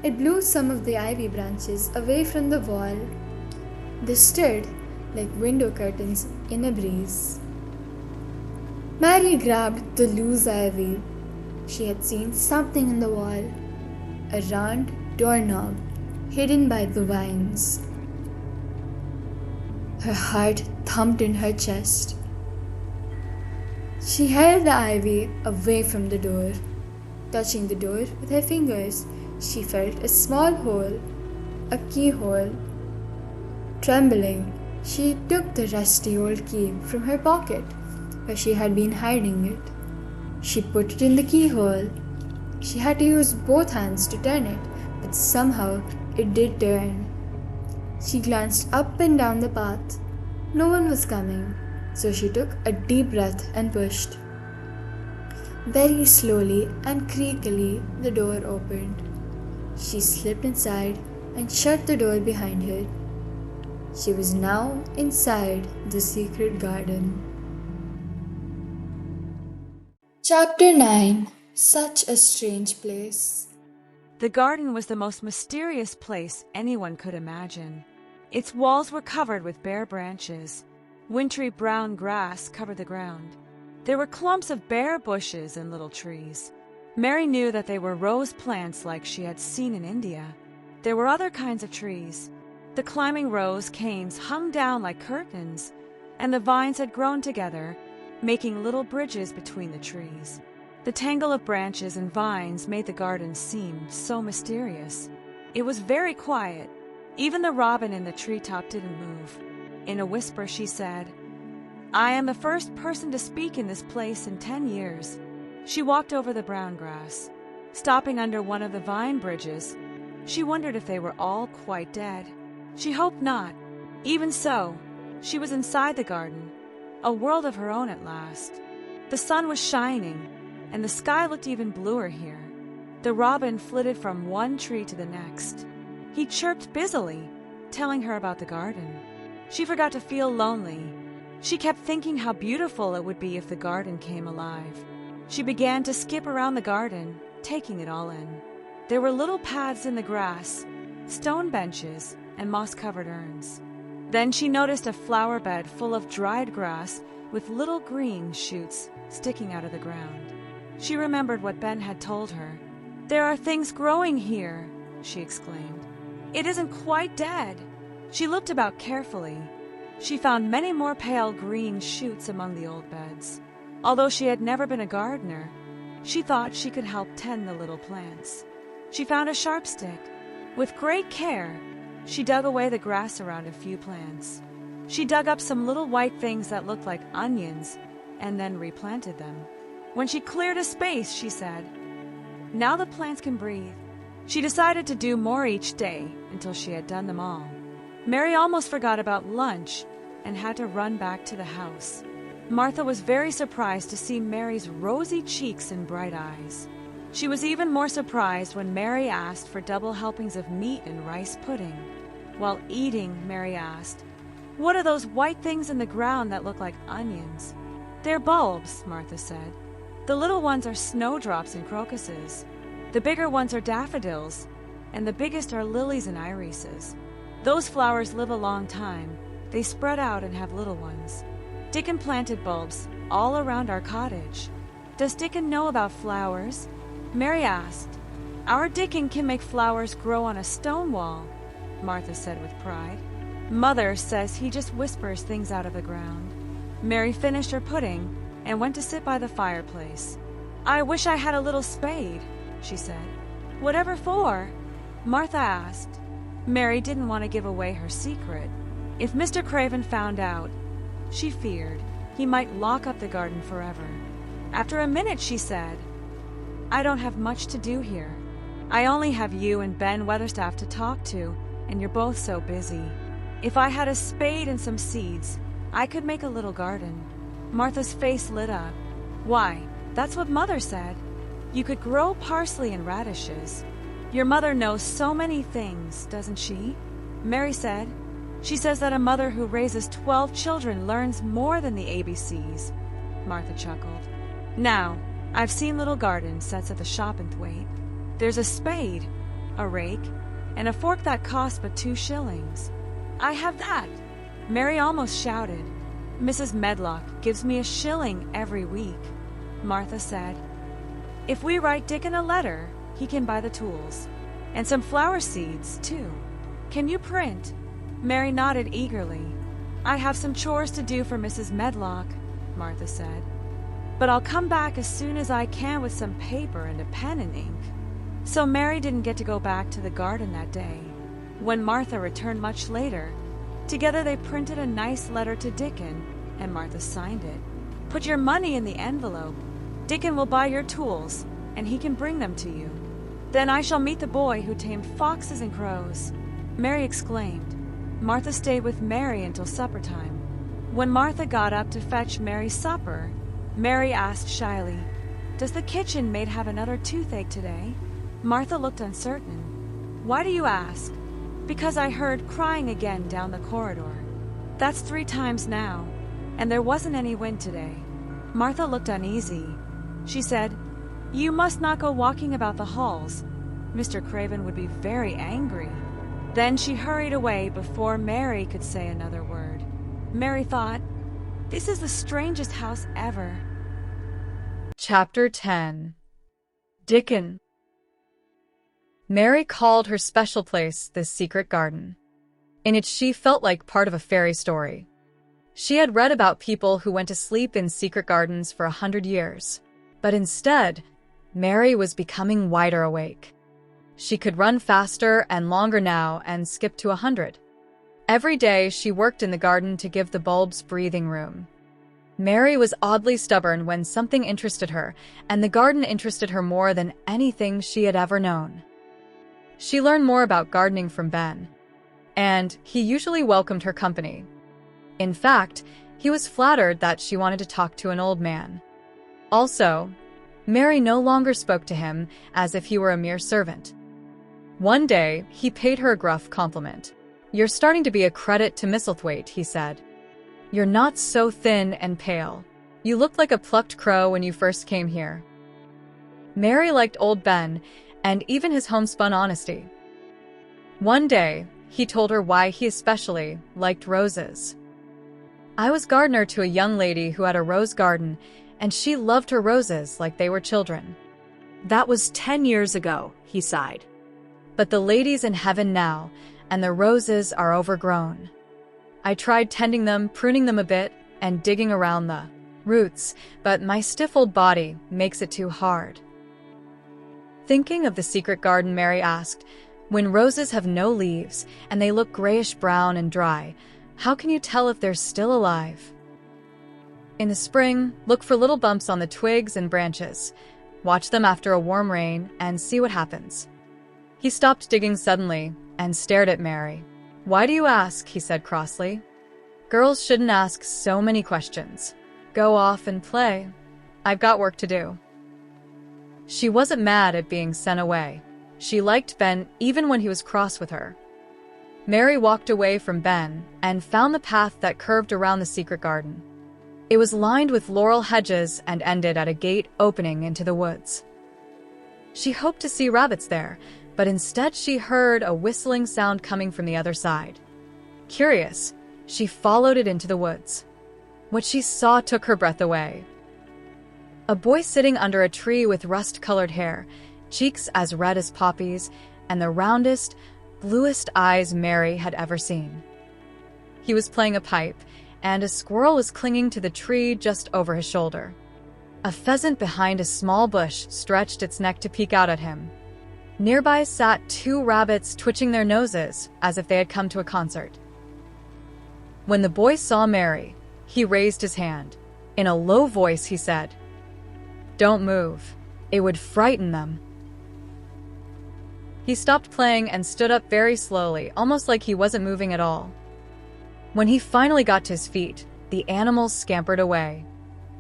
It blew some of the ivy branches away from the wall. They stirred like window curtains in a breeze. Mary grabbed the loose ivy. She had seen something in the wall, a round doorknob hidden by the vines. Her heart thumped in her chest. She held the ivy away from the door. Touching the door with her fingers, she felt a small hole, a keyhole. Trembling, she took the rusty old key from her pocket, where she had been hiding it. She put it in the keyhole. She had to use both hands to turn it, but somehow it did turn. She glanced up and down the path. No one was coming, so she took a deep breath and pushed. Very slowly and creakily, the door opened. She slipped inside and shut the door behind her. She was now inside the secret garden. Chapter 9. Such a Strange Place.
The garden was the most mysterious place anyone could imagine. Its walls were covered with bare branches. Wintry brown grass covered the ground. There were clumps of bare bushes and little trees. Mary knew that they were rose plants like she had seen in India. There were other kinds of trees. The climbing rose canes hung down like curtains, and the vines had grown together, making little bridges between the trees. The tangle of branches and vines made the garden seem so mysterious. It was very quiet. Even the robin in the treetop didn't move. In a whisper she said, I am the first person to speak in this place in 10 years. She walked over the brown grass. Stopping under one of the vine bridges, she wondered if they were all quite dead. She hoped not. Even so, she was inside the garden, a world of her own at last. The sun was shining, and the sky looked even bluer here. The robin flitted from one tree to the next. He chirped busily, telling her about the garden. She forgot to feel lonely. She kept thinking how beautiful it would be if the garden came alive. She began to skip around the garden, taking it all in. There were little paths in the grass, stone benches, and moss-covered urns. Then she noticed a flower bed full of dried grass with little green shoots sticking out of the ground. She remembered what Ben had told her. "There are things growing here," she exclaimed. "It isn't quite dead." She looked about carefully. She found many more pale green shoots among the old beds. Although she had never been a gardener, she thought she could help tend the little plants. She found a sharp stick. With great care, she dug away the grass around a few plants. She dug up some little white things that looked like onions and then replanted them. When she cleared a space, she said, "Now the plants can breathe." She decided to do more each day until she had done them all. Mary almost forgot about lunch and had to run back to the house. Martha was very surprised to see Mary's rosy cheeks and bright eyes. She was even more surprised when Mary asked for double helpings of meat and rice pudding. While eating, Mary asked, "What are those white things in the ground that look like onions?" "They're bulbs," Martha said. "The little ones are snowdrops and crocuses. The bigger ones are daffodils, and the biggest are lilies and irises. Those flowers live a long time. They spread out and have little ones. Dickon planted bulbs all around our cottage." "Does Dickon know about flowers?" Mary asked. "Our Dickon can make flowers grow on a stone wall," Martha said with pride. "Mother says he just whispers things out of the ground." Mary finished her pudding and went to sit by the fireplace. "I wish I had a little spade," she said. "Whatever for?" Martha asked. Mary didn't want to give away her secret. If Mr. Craven found out, she feared he might lock up the garden forever. After a minute, she said, "I don't have much to do here. I only have you and Ben Weatherstaff to talk to, and you're both so busy. If I had a spade and some seeds, I could make a little garden." Martha's face lit up. "Why, that's what Mother said. You could grow parsley and radishes. Your mother knows so many things, doesn't she?" Mary said, "She says that a mother who raises 12 children learns more than the ABCs." Martha chuckled. "Now, I've seen little garden sets at the shop in Thwaite. There's a spade, a rake, and a fork that costs but 2 shillings. I have that!" Mary almost shouted. "Mrs. Medlock gives me 1 shilling every week." Martha said, "If we write Dickon a letter, he can buy the tools. And some flower seeds, too. Can you print?" Mary nodded eagerly. "I have some chores to do for Mrs. Medlock," Martha said. "But I'll come back as soon as I can with some paper and a pen and ink." So Mary didn't get to go back to the garden that day. When Martha returned much later, together they printed a nice letter to Dickon, and Martha signed it. "Put your money in the envelope. Dickon will buy your tools, and he can bring them to you. Then I shall meet the boy who tamed foxes and crows." Mary exclaimed. Martha stayed with Mary until supper time. When Martha got up to fetch Mary's supper, Mary asked shyly, "Does the kitchen maid have another toothache today?" Martha looked uncertain. "Why do you ask?" "Because I heard crying again down the corridor. That's 3 times now, and there wasn't any wind today." Martha looked uneasy. She said, "You must not go walking about the halls. Mr. Craven would be very angry." Then she hurried away before Mary could say another word. Mary thought, "This is the strangest house ever."
Chapter 10. Dickon. Mary called her special place this secret garden. In it she felt like part of a fairy story. She had read about people who went to sleep in secret gardens for 100 years. But instead, Mary was becoming wider awake. She could run faster and longer now and skip to 100. Every day she worked in the garden to give the bulbs breathing room. Mary was oddly stubborn when something interested her, and the garden interested her more than anything she had ever known. She learned more about gardening from Ben, and he usually welcomed her company. In fact, he was flattered that she wanted to talk to an old man. Also, Mary no longer spoke to him as if he were a mere servant. One day, he paid her a gruff compliment. "You're starting to be a credit to Misselthwaite," he said. "You're not so thin and pale. You looked like a plucked crow when you first came here." Mary liked old Ben, and even his homespun honesty. One day, he told her why he especially liked roses. "I was gardener to a young lady who had a rose garden, and she loved her roses like they were children."
"That was 10 years ago," he sighed.
"But the lady's in heaven now, and the roses are overgrown. I tried tending them, pruning them a bit, and digging around the roots, but my stiff old body makes it too hard." Thinking of the secret garden, Mary asked, "When roses have no leaves and they look grayish-brown and dry, how can you tell if they're still alive?" "In the spring, look for little bumps on the twigs and branches. Watch them after a warm rain and see what happens." He stopped digging suddenly and stared at Mary. "Why do you ask?" he said crossly. "Girls shouldn't ask so many questions. Go off and play. I've got work to do." She wasn't mad at being sent away. She liked Ben even when he was cross with her. Mary walked away from Ben and found the path that curved around the secret garden. It was lined with laurel hedges and ended at a gate opening into the woods. She hoped to see rabbits there, but instead she heard a whistling sound coming from the other side. Curious, she followed it into the woods. What she saw took her breath away. A boy sitting under a tree with rust-colored hair, cheeks as red as poppies, and the roundest, bluest eyes Mary had ever seen. He was playing a pipe, and a squirrel was clinging to the tree just over his shoulder. A pheasant behind a small bush stretched its neck to peek out at him. Nearby sat 2 rabbits twitching their noses as if they had come to a concert. When the boy saw Mary, he raised his hand. In a low voice, he said, "Don't move. It would frighten them." He stopped playing and stood up very slowly, almost like he wasn't moving at all. When he finally got to his feet, the animals scampered away.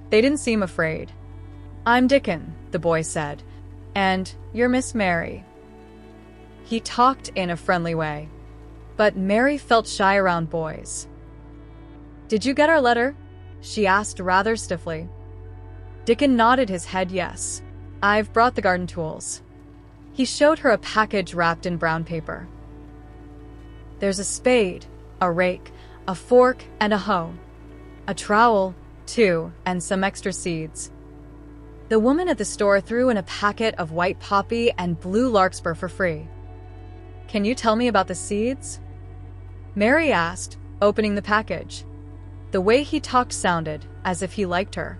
They didn't seem afraid. "I'm Dickon," the boy said, "and you're Miss Mary." He talked in a friendly way, but Mary felt shy around boys. "Did you get our letter?" she asked rather stiffly. Dickon nodded his head yes. "I've brought the garden tools." He showed her a package wrapped in brown paper. "There's a spade, a rake, a fork, and a hoe. A trowel, too, and some extra seeds." The woman at the store threw in a packet of white poppy and blue larkspur for free. "Can you tell me about the seeds?" Mary asked, opening the package. The way he talked sounded as if he liked her.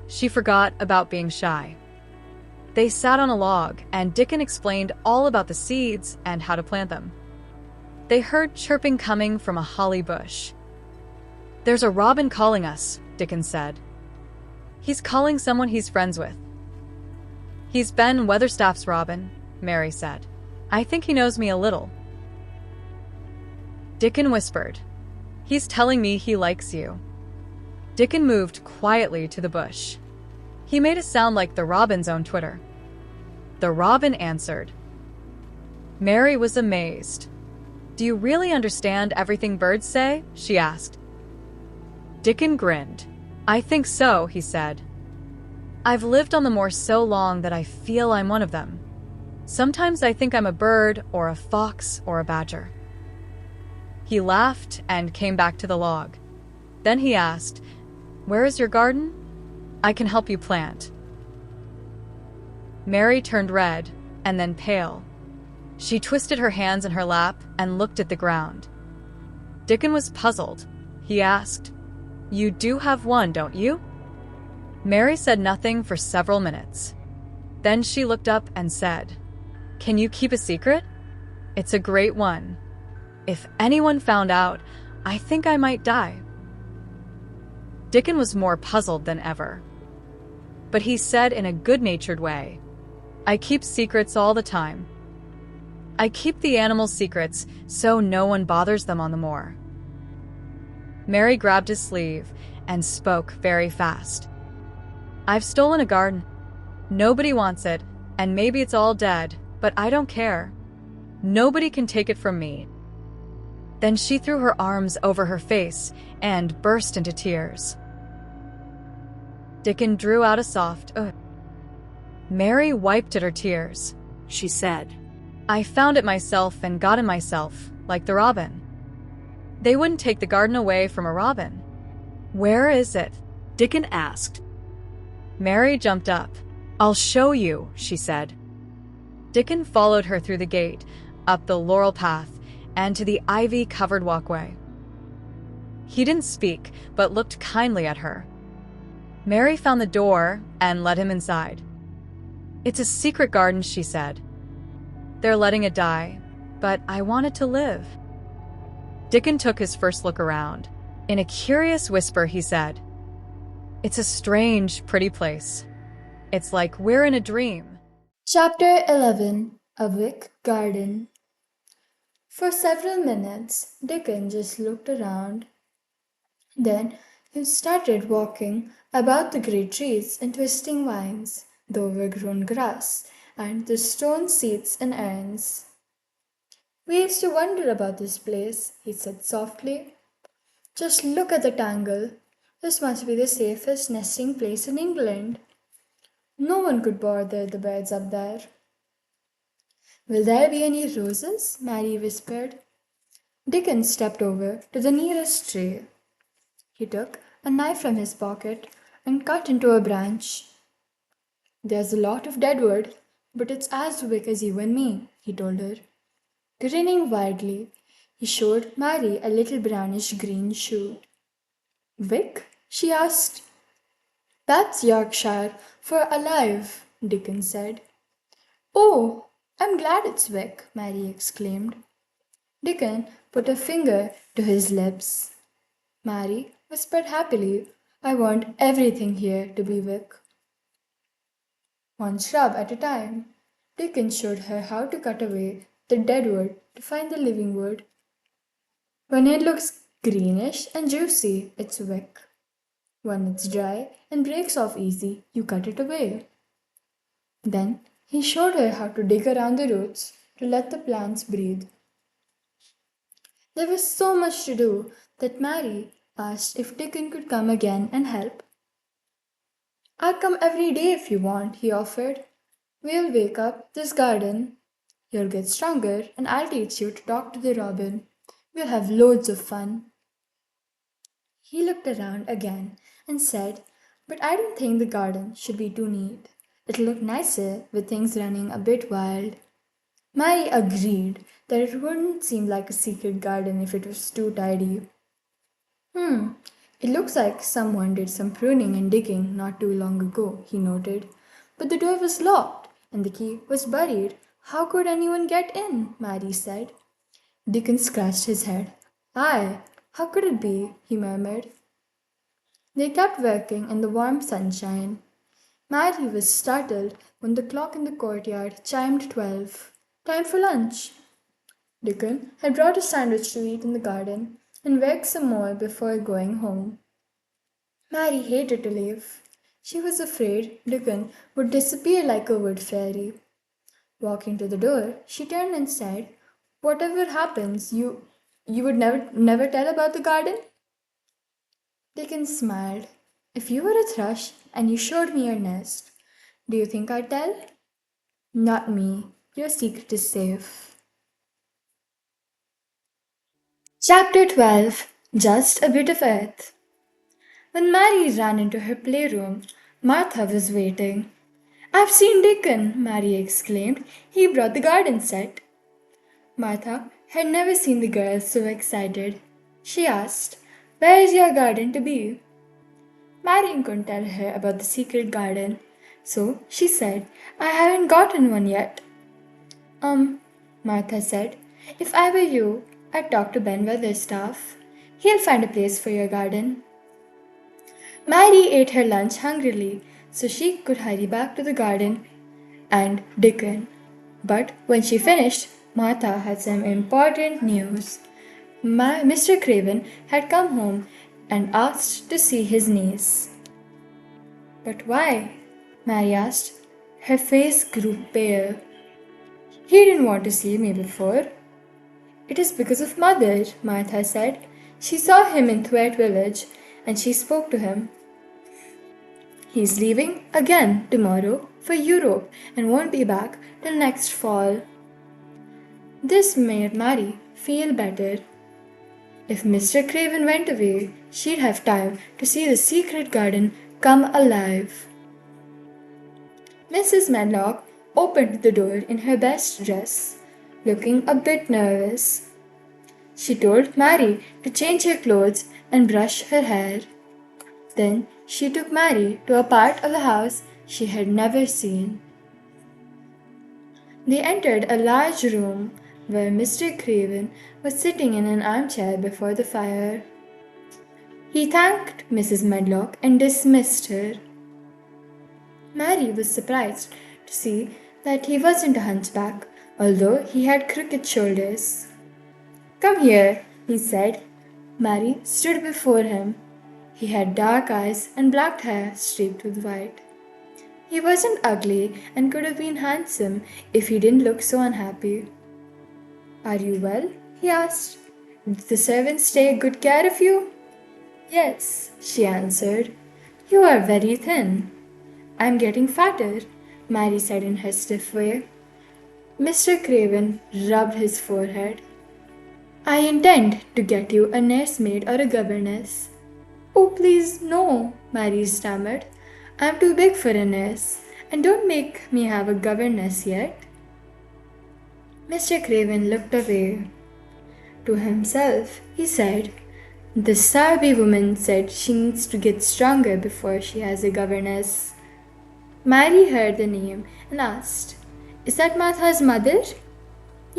She forgot about being shy. They sat on a log, and Dickon explained all about the seeds and how to plant them. They heard chirping coming from a holly bush. "There's a robin calling us," Dickon said. "He's calling someone he's friends with." "He's Ben Weatherstaff's robin," Mary said. "I think he knows me a little." Dickon whispered, "He's telling me he likes you." Dickon moved quietly to the bush. He made a sound like the robin's own twitter. The robin answered. Mary was amazed. "Do you really understand everything birds say?" she asked. Dickon grinned. "I think so," he said. "I've lived on the moor so long that I feel I'm one of them. Sometimes I think I'm a bird or a fox or a badger." He laughed and came back to the log. Then he asked, "Where is your garden? I can help you plant." Mary turned red and then pale. She twisted her hands in her lap and looked at the ground. Dickon was puzzled. He asked, "You do have one, don't you?" Mary said nothing for several minutes. Then she looked up and said, "Can you keep a secret? It's a great one. If anyone found out, I think I might die." Dickon was more puzzled than ever. But he said in a good-natured way, "I keep secrets all the time. I keep the animals' secrets so no one bothers them on the moor." Mary grabbed his sleeve and spoke very fast. "I've stolen a garden. Nobody wants it, and maybe it's all dead, but I don't care. Nobody can take it from me." Then she threw her arms over her face and burst into tears. Dickon drew out a soft ugh. Mary wiped at her tears.
She said,
I found it myself and got it myself, like the robin. They wouldn't take the garden away from a robin. Where is it?
Dickon asked.
Mary jumped up. I'll show you, she said. Dickon followed her through the gate, up the laurel path, and to the ivy-covered walkway. He didn't speak, but looked kindly at her. Mary found the door and led him inside. It's a secret garden, she said. They're letting it die, but I want it to live. Dickon took his first look around. In a curious whisper, he said, It's a strange, pretty place. It's like we're in a dream.
Chapter 11. A Wick Garden. For several minutes, Dickon just looked around. Then he started walking about the great trees and twisting vines, the overgrown grass, and the stone seats and urns. We used to wonder about this place, he said softly. Just look at the tangle. This must be the safest nesting place in England. No one could bother the birds up there. Will there be any roses? Mary whispered. Dickon stepped over to the nearest tree. He took a knife from his pocket and cut into a branch. There's a lot of dead wood, but it's as wick as you and me, he told her. Grinning widely, he showed Mary a little brownish-green shoe. Wick? She asked. That's Yorkshire for alive, Dickon said. Oh, I'm glad it's Wick, Mary exclaimed. Dickon put a finger to his lips. Mary whispered happily, I want everything here to be Wick. One shrub at a time, Dickon showed her how to cut away the dead wood to find the living wood. When it looks greenish and juicy, it's Wick. When it's dry and breaks off easy, you cut it away. Then he showed her how to dig around the roots to let the plants breathe. There was so much to do that Mary asked if Dickon could come again and help. I'll come every day if you want, he offered. We'll wake up this garden. You'll get stronger and I'll teach you to talk to the robin. We'll have loads of fun. He looked around again and said, But I don't think the garden should be too neat. It'll look nicer with things running a bit wild. Mary agreed that it wouldn't seem like a secret garden if it was too tidy. It looks like someone did some pruning and digging not too long ago, he noted. But the door was locked and the key was buried. How could anyone get in? Mary said. Dickon scratched his head. Aye, how could it be? He murmured. They kept working in the warm sunshine. Mary was startled when the clock in the courtyard chimed 12. Time for lunch. Dickon had brought a sandwich to eat in the garden and worked some more before going home. Mary hated to leave. She was afraid Dickon would disappear like a wood fairy. Walking to the door, she turned and said, Whatever happens, you would never tell about the garden? Dickon smiled. If you were a thrush and you showed me your nest, do you think I'd tell? Not me. Your secret is safe. Chapter 12. Just a Bit of Earth. When Mary ran into her playroom, Martha was waiting. I've seen Dickon, Mary exclaimed. He brought the garden set. Martha had never seen the girl so excited. She asked, Where is your garden to be? Marion couldn't tell her about the secret garden, so she said, I haven't gotten one yet. Martha said, if I were you, I'd talk to Ben Weatherstaff. He'll find a place for your garden. Mary ate her lunch hungrily, so she could hurry back to the garden and Dickon. But when she finished, Martha had some important news. Mr. Craven had come home and asked to see his niece. But why? Mary asked. Her face grew pale. He didn't want to see me before. It is because of Mother, Martha said. She saw him in Thwaite village and she spoke to him. He's leaving again tomorrow for Europe and won't be back till next fall. This made Mary feel better. If Mr. Craven went away, she'd have time to see the secret garden come alive. Mrs. Medlock opened the door in her best dress, looking a bit nervous. She told Mary to change her clothes and brush her hair. Then she took Mary to a part of the house she had never seen. They entered a large room where Mr. Craven was sitting in an armchair before the fire. He thanked Mrs. Medlock and dismissed her. Mary was surprised to see that he wasn't a hunchback, although he had crooked shoulders. "Come here," he said. Mary stood before him. He had dark eyes and black hair streaked with white. He wasn't ugly and could have been handsome if he didn't look so unhappy. "Are you well?" he asked. "Did the servants take good care of you?" "Yes," she answered. "You are very thin." "I'm getting fatter," Mary said in her stiff way. Mr. Craven rubbed his forehead. "I intend to get you a nursemaid or a governess." "Oh, please, no," Mary stammered. "I'm too big for a nurse, and don't make me have a governess yet." Mr. Craven looked away. To himself, he said, "The Sowerby woman said she needs to get stronger before she has a governess." Mary heard the name and asked, "Is that Martha's mother?"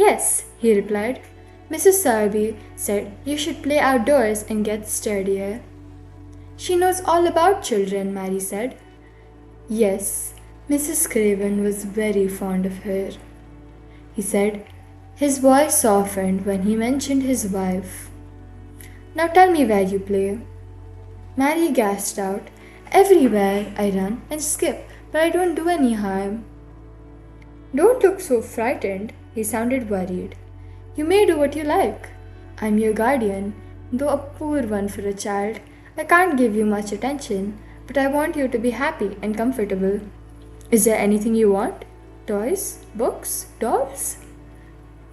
"Yes," he replied. "Mrs. Sowerby said you should play outdoors and get sturdier." "She knows all about children," Mary said. Yes, Mrs. Craven was very fond of her, he said. His voice softened when he mentioned his wife. "Now tell me where you play." Mary gasped out, "Everywhere I run and skip, but I don't do any harm." "Don't look so frightened," he sounded worried. "You may do what you like. I'm your guardian, though a poor one for a child. I can't give you much attention, but I want you to be happy and comfortable. Is there anything you want? Toys? Books? Dolls?"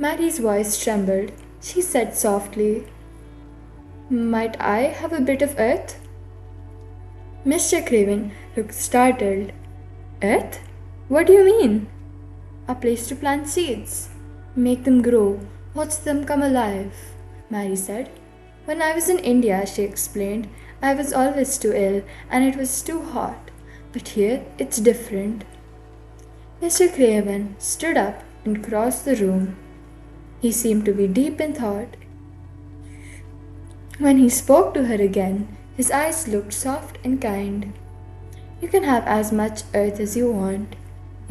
Mary's voice trembled. She said softly, "Might I have a bit of earth?" Mr. Craven looked startled. "Earth? What do you mean?" "A place to plant seeds. Make them grow. Watch them come alive," Mary said. "When I was in India," she explained, "I was always too ill and it was too hot. But here it's different." Mr. Craven stood up and crossed the room. He seemed to be deep in thought. When he spoke to her again, his eyes looked soft and kind. "You can have as much earth as you want,"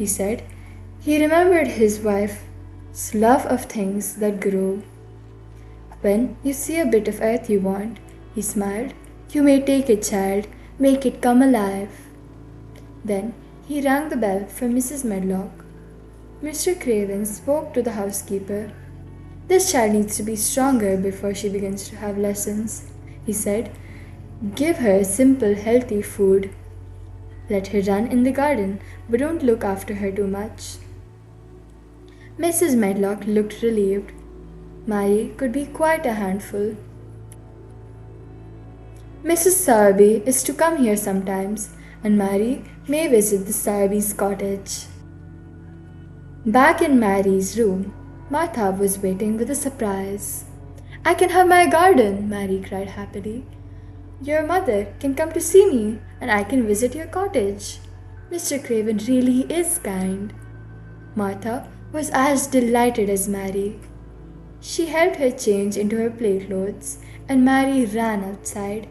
he said. He remembered his wife's love of things that grow. "When you see a bit of earth you want," he smiled, "you may take it, child. Make it come alive." Then he rang the bell for Mrs. Medlock. Mr. Craven spoke to the housekeeper. "This child needs to be stronger before she begins to have lessons," he said. "Give her simple, healthy food. Let her run in the garden, but don't look after her too much." Mrs. Medlock looked relieved. Mary could be quite a handful. "Mrs. Sowerby is to come here sometimes, and Mary may visit the Sowerby's cottage." Back in Mary's room, Martha was waiting with a surprise. "I can have my garden," Mary cried happily. "Your mother can come to see me, and I can visit your cottage. Mr. Craven really is kind." Martha was as delighted as Mary. She helped her change into her play clothes, and Mary ran outside.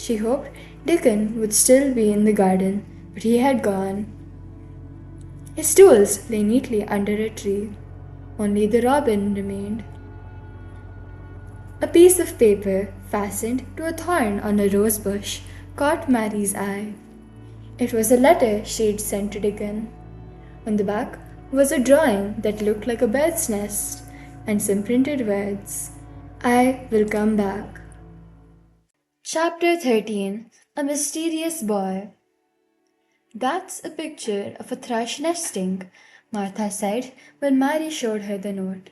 She hoped Dickon would still be in the garden, but he had gone. His tools lay neatly under a tree. Only the robin remained. A piece of paper fastened to a thorn on a rose bush caught Mary's eye. It was a letter she'd sent to Dickon. On the back was a drawing that looked like a bird's nest and some printed words, "I will come back." Chapter 13. A Mysterious Boy. "That's a picture of a thrush nesting," Martha said when Mary showed her the note.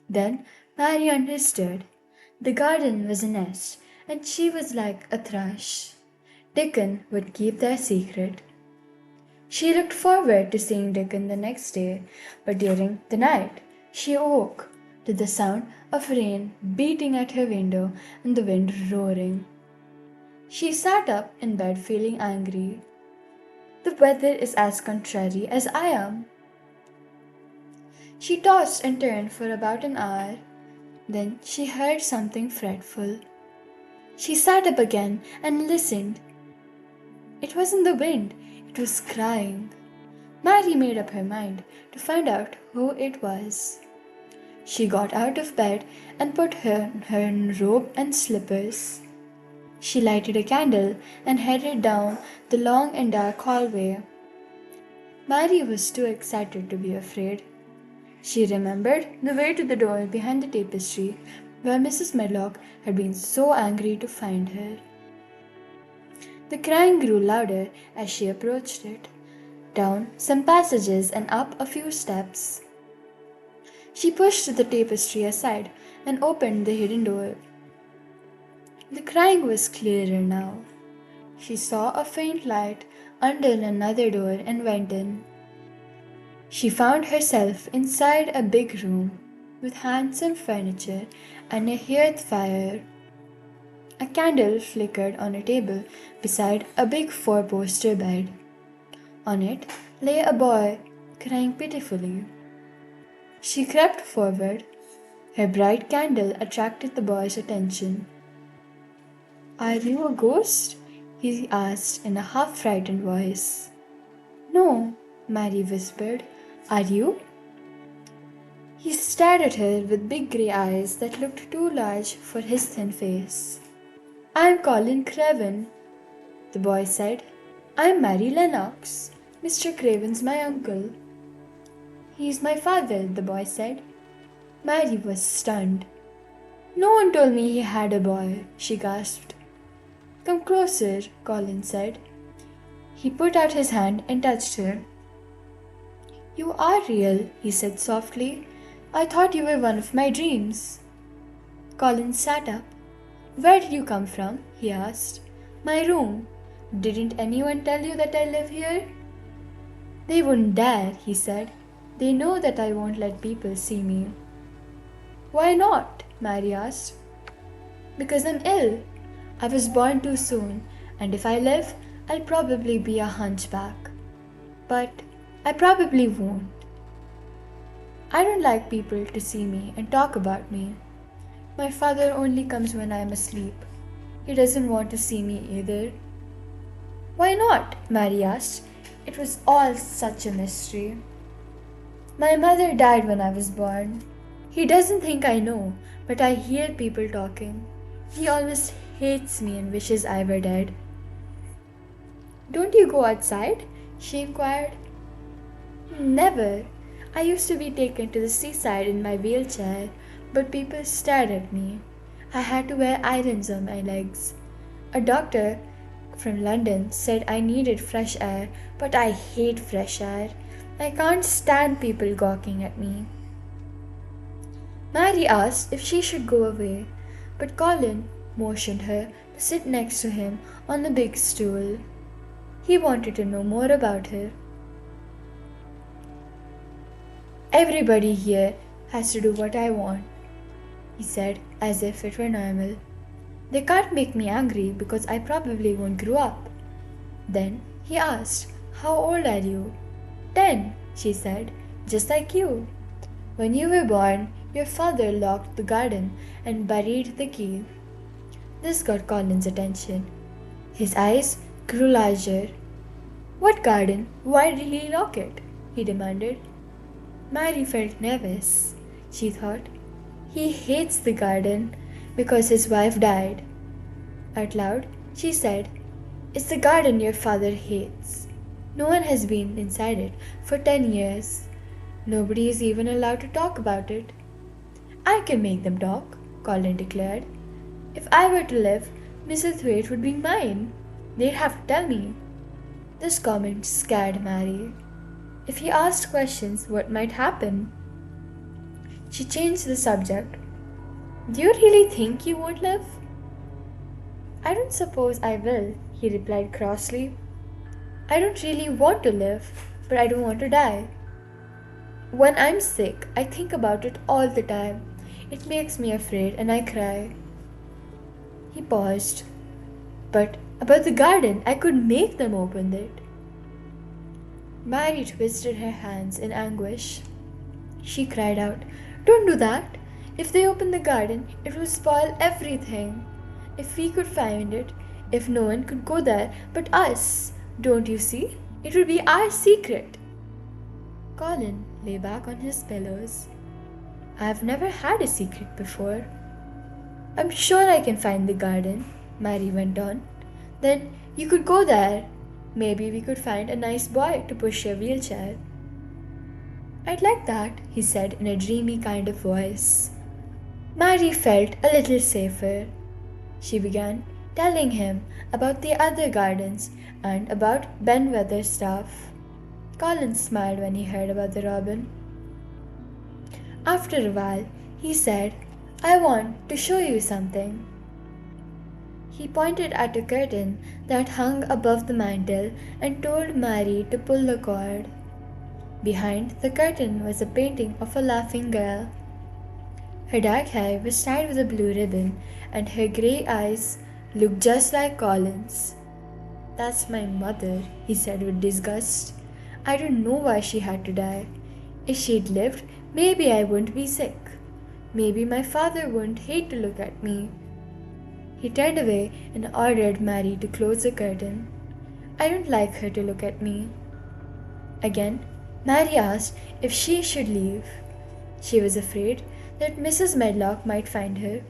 Then Mary understood. The garden was a nest, and she was like a thrush. Dickon would keep their secret. She looked forward to seeing Dickon the next day, but during the night she awoke to the sound of rain beating at her window and the wind roaring. She sat up in bed feeling angry. The weather is as contrary as I am. She tossed and turned for about an hour. Then she heard something fretful. She sat up again and listened. It wasn't the wind, it was crying. Mary made up her mind to find out who it was. She got out of bed and put her robe and slippers. She lighted a candle and headed down the long and dark hallway. Mary was too excited to be afraid. She remembered the way to the door behind the tapestry where Mrs. Medlock had been so angry to find her. The crying grew louder as she approached it, down some passages and up a few steps. She pushed the tapestry aside and opened the hidden door. The crying was clearer now. She saw a faint light under another door and went in. She found herself inside a big room with handsome furniture and a hearth fire. A candle flickered on a table beside a big four-poster bed. On it lay a boy crying pitifully. She crept forward. Her bright candle attracted the boy's attention. "Are you a ghost?" he asked in a half-frightened voice. "No," Mary whispered. "Are you?" He stared at her with big grey eyes that looked too large for his thin face. "I'm Colin Craven," the boy said. "I'm Mary Lennox. Mr. Craven's my uncle." "He's my father," the boy said. Mary was stunned. "No one told me he had a boy," she gasped. "Come closer," Colin said. He put out his hand and touched her. "You are real," he said softly. "I thought you were one of my dreams." Colin sat up. "Where did you come from?" he asked. "My room. Didn't anyone tell you that I live here?" "They wouldn't dare," he said. "They know that I won't let people see me." "Why not?" Mary asked. "Because I'm ill. I was born too soon, and if I live, I'll probably be a hunchback. But I probably won't. I don't like people to see me and talk about me. My father only comes when I'm asleep. He doesn't want to see me either." "Why not?" Mary asked. It was all such a mystery. "My mother died when I was born. He doesn't think I know, but I hear people talking. He always hates me and wishes I were dead." "Don't you go outside?" she inquired. "Never. I used to be taken to the seaside in my wheelchair, but people stared at me. I had to wear irons on my legs. A doctor from London said I needed fresh air, but I hate fresh air. I can't stand people gawking at me." Mary asked if she should go away, but Colin motioned her to sit next to him on the big stool. He wanted to know more about her. "Everybody here has to do what I want," he said, as if it were normal. "They can't make me angry because I probably won't grow up." Then he asked, "How old are you?" 10, she said, "just like you. When you were born, your father locked the garden and buried the key." This got Colin's attention. His eyes grew larger. "What garden? Why did he lock it?" he demanded. Mary felt nervous. She thought, "He hates the garden because his wife died." Out loud, she said, "It's the garden your father hates. No one has been inside it for 10 years. Nobody is even allowed to talk about it." "I can make them talk," Colin declared. "If I were to live, Misselthwaite would be mine. They'd have to tell me." This comment scared Mary. If he asked questions, what might happen? She changed the subject. Do you really think you won't live? I don't suppose I will, he replied crossly. I don't really want to live, but I don't want to die. When I'm sick, I think about it all the time. It makes me afraid and I cry. He paused. But about the garden, I could make them open it. Mary twisted her hands in anguish. She cried out, Don't do that! If they open the garden, it will spoil everything. If we could find it, if no one could go there but us, don't you see? It will be our secret. Colin lay back on his pillows. I've never had a secret before. I'm sure I can find the garden, Mary went on. Then you could go there. Maybe we could find a nice boy to push your wheelchair. I'd like that, he said in a dreamy kind of voice. Mary felt a little safer. She began telling him about the other gardens and about Benweather stuff. Colin smiled when he heard about the robin. After a while, he said, I want to show you something. He pointed at a curtain that hung above the mantel and told Mary to pull the cord. Behind the curtain was a painting of a laughing girl. Her dark hair was tied with a blue ribbon, and her grey eyes looked just like Colin's. That's my mother, he said with disgust. I don't know why she had to die. If she'd lived, maybe I wouldn't be sick. Maybe my father wouldn't hate to look at me. He turned away and ordered Mary to close the curtain. I don't like her to look at me. Again, Mary asked if she should leave. She was afraid that Mrs. Medlock might find her.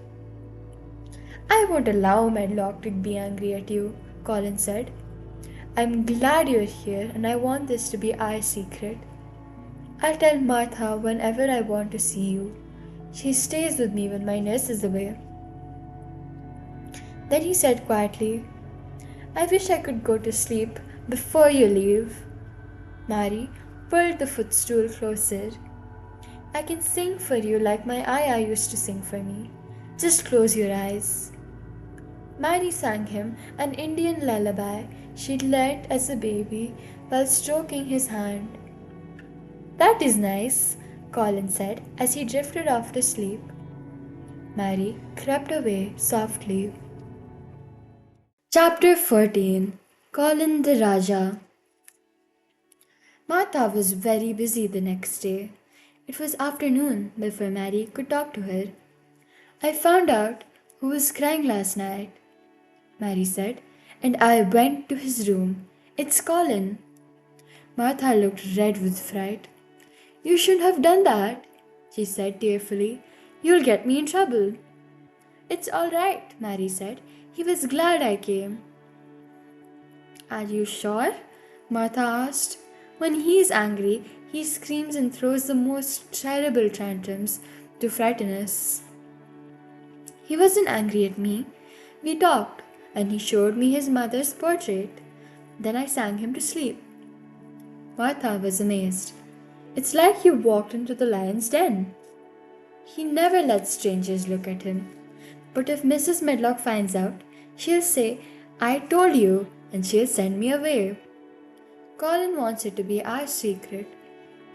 I won't allow Medlock to be angry at you, Colin said. I'm glad you're here and I want this to be our secret. I'll tell Martha whenever I want to see you. She stays with me when my nurse is away. Then he said quietly, I wish I could go to sleep before you leave. Mary pulled the footstool closer. I can sing for you like my ayah used to sing for me. Just close your eyes. Mary sang him an Indian lullaby she'd learnt as a baby while stroking his hand. That is nice, Colin said as he drifted off to sleep. Mary crept away softly. Chapter 14. Colin the Rajah. Martha was very busy the next day. It was afternoon before Mary could talk to her. I found out who was crying last night, Mary said, and I went to his room. It's Colin. Martha looked red with fright. You shouldn't have done that, she said tearfully. You'll get me in trouble. It's all right, Mary said. He was glad I came. Are you sure? Martha asked. When he is angry, he screams and throws the most terrible tantrums to frighten us. He wasn't angry at me. We talked, and he showed me his mother's portrait. Then I sang him to sleep. Martha was amazed. It's like he walked into the lion's den. He never lets strangers look at him. But if Mrs. Medlock finds out, she'll say, I told you, and she'll send me away. Colin wants it to be our secret.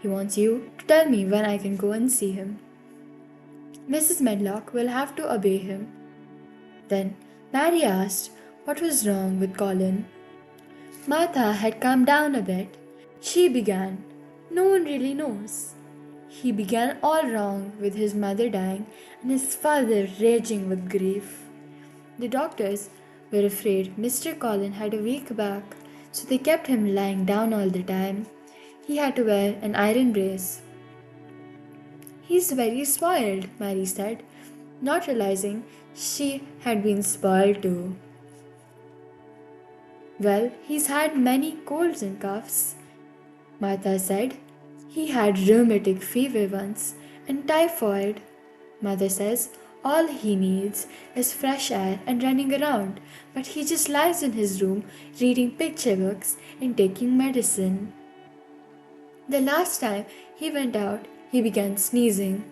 He wants you to tell me when I can go and see him. Mrs. Medlock will have to obey him. Then Mary asked what was wrong with Colin. Martha had calmed down a bit. She began, No one really knows. He began all wrong with his mother dying and his father raging with grief. The doctors were afraid Mr. Colin had a weak back, so they kept him lying down all the time. He had to wear an iron brace. He's very spoiled, Mary said, not realizing she had been spoiled too. Well, he's had many colds and coughs, Martha said. He had rheumatic fever once and typhoid. Mother says all he needs is fresh air and running around, but he just lies in his room reading picture books and taking medicine. The last time he went out, he began sneezing.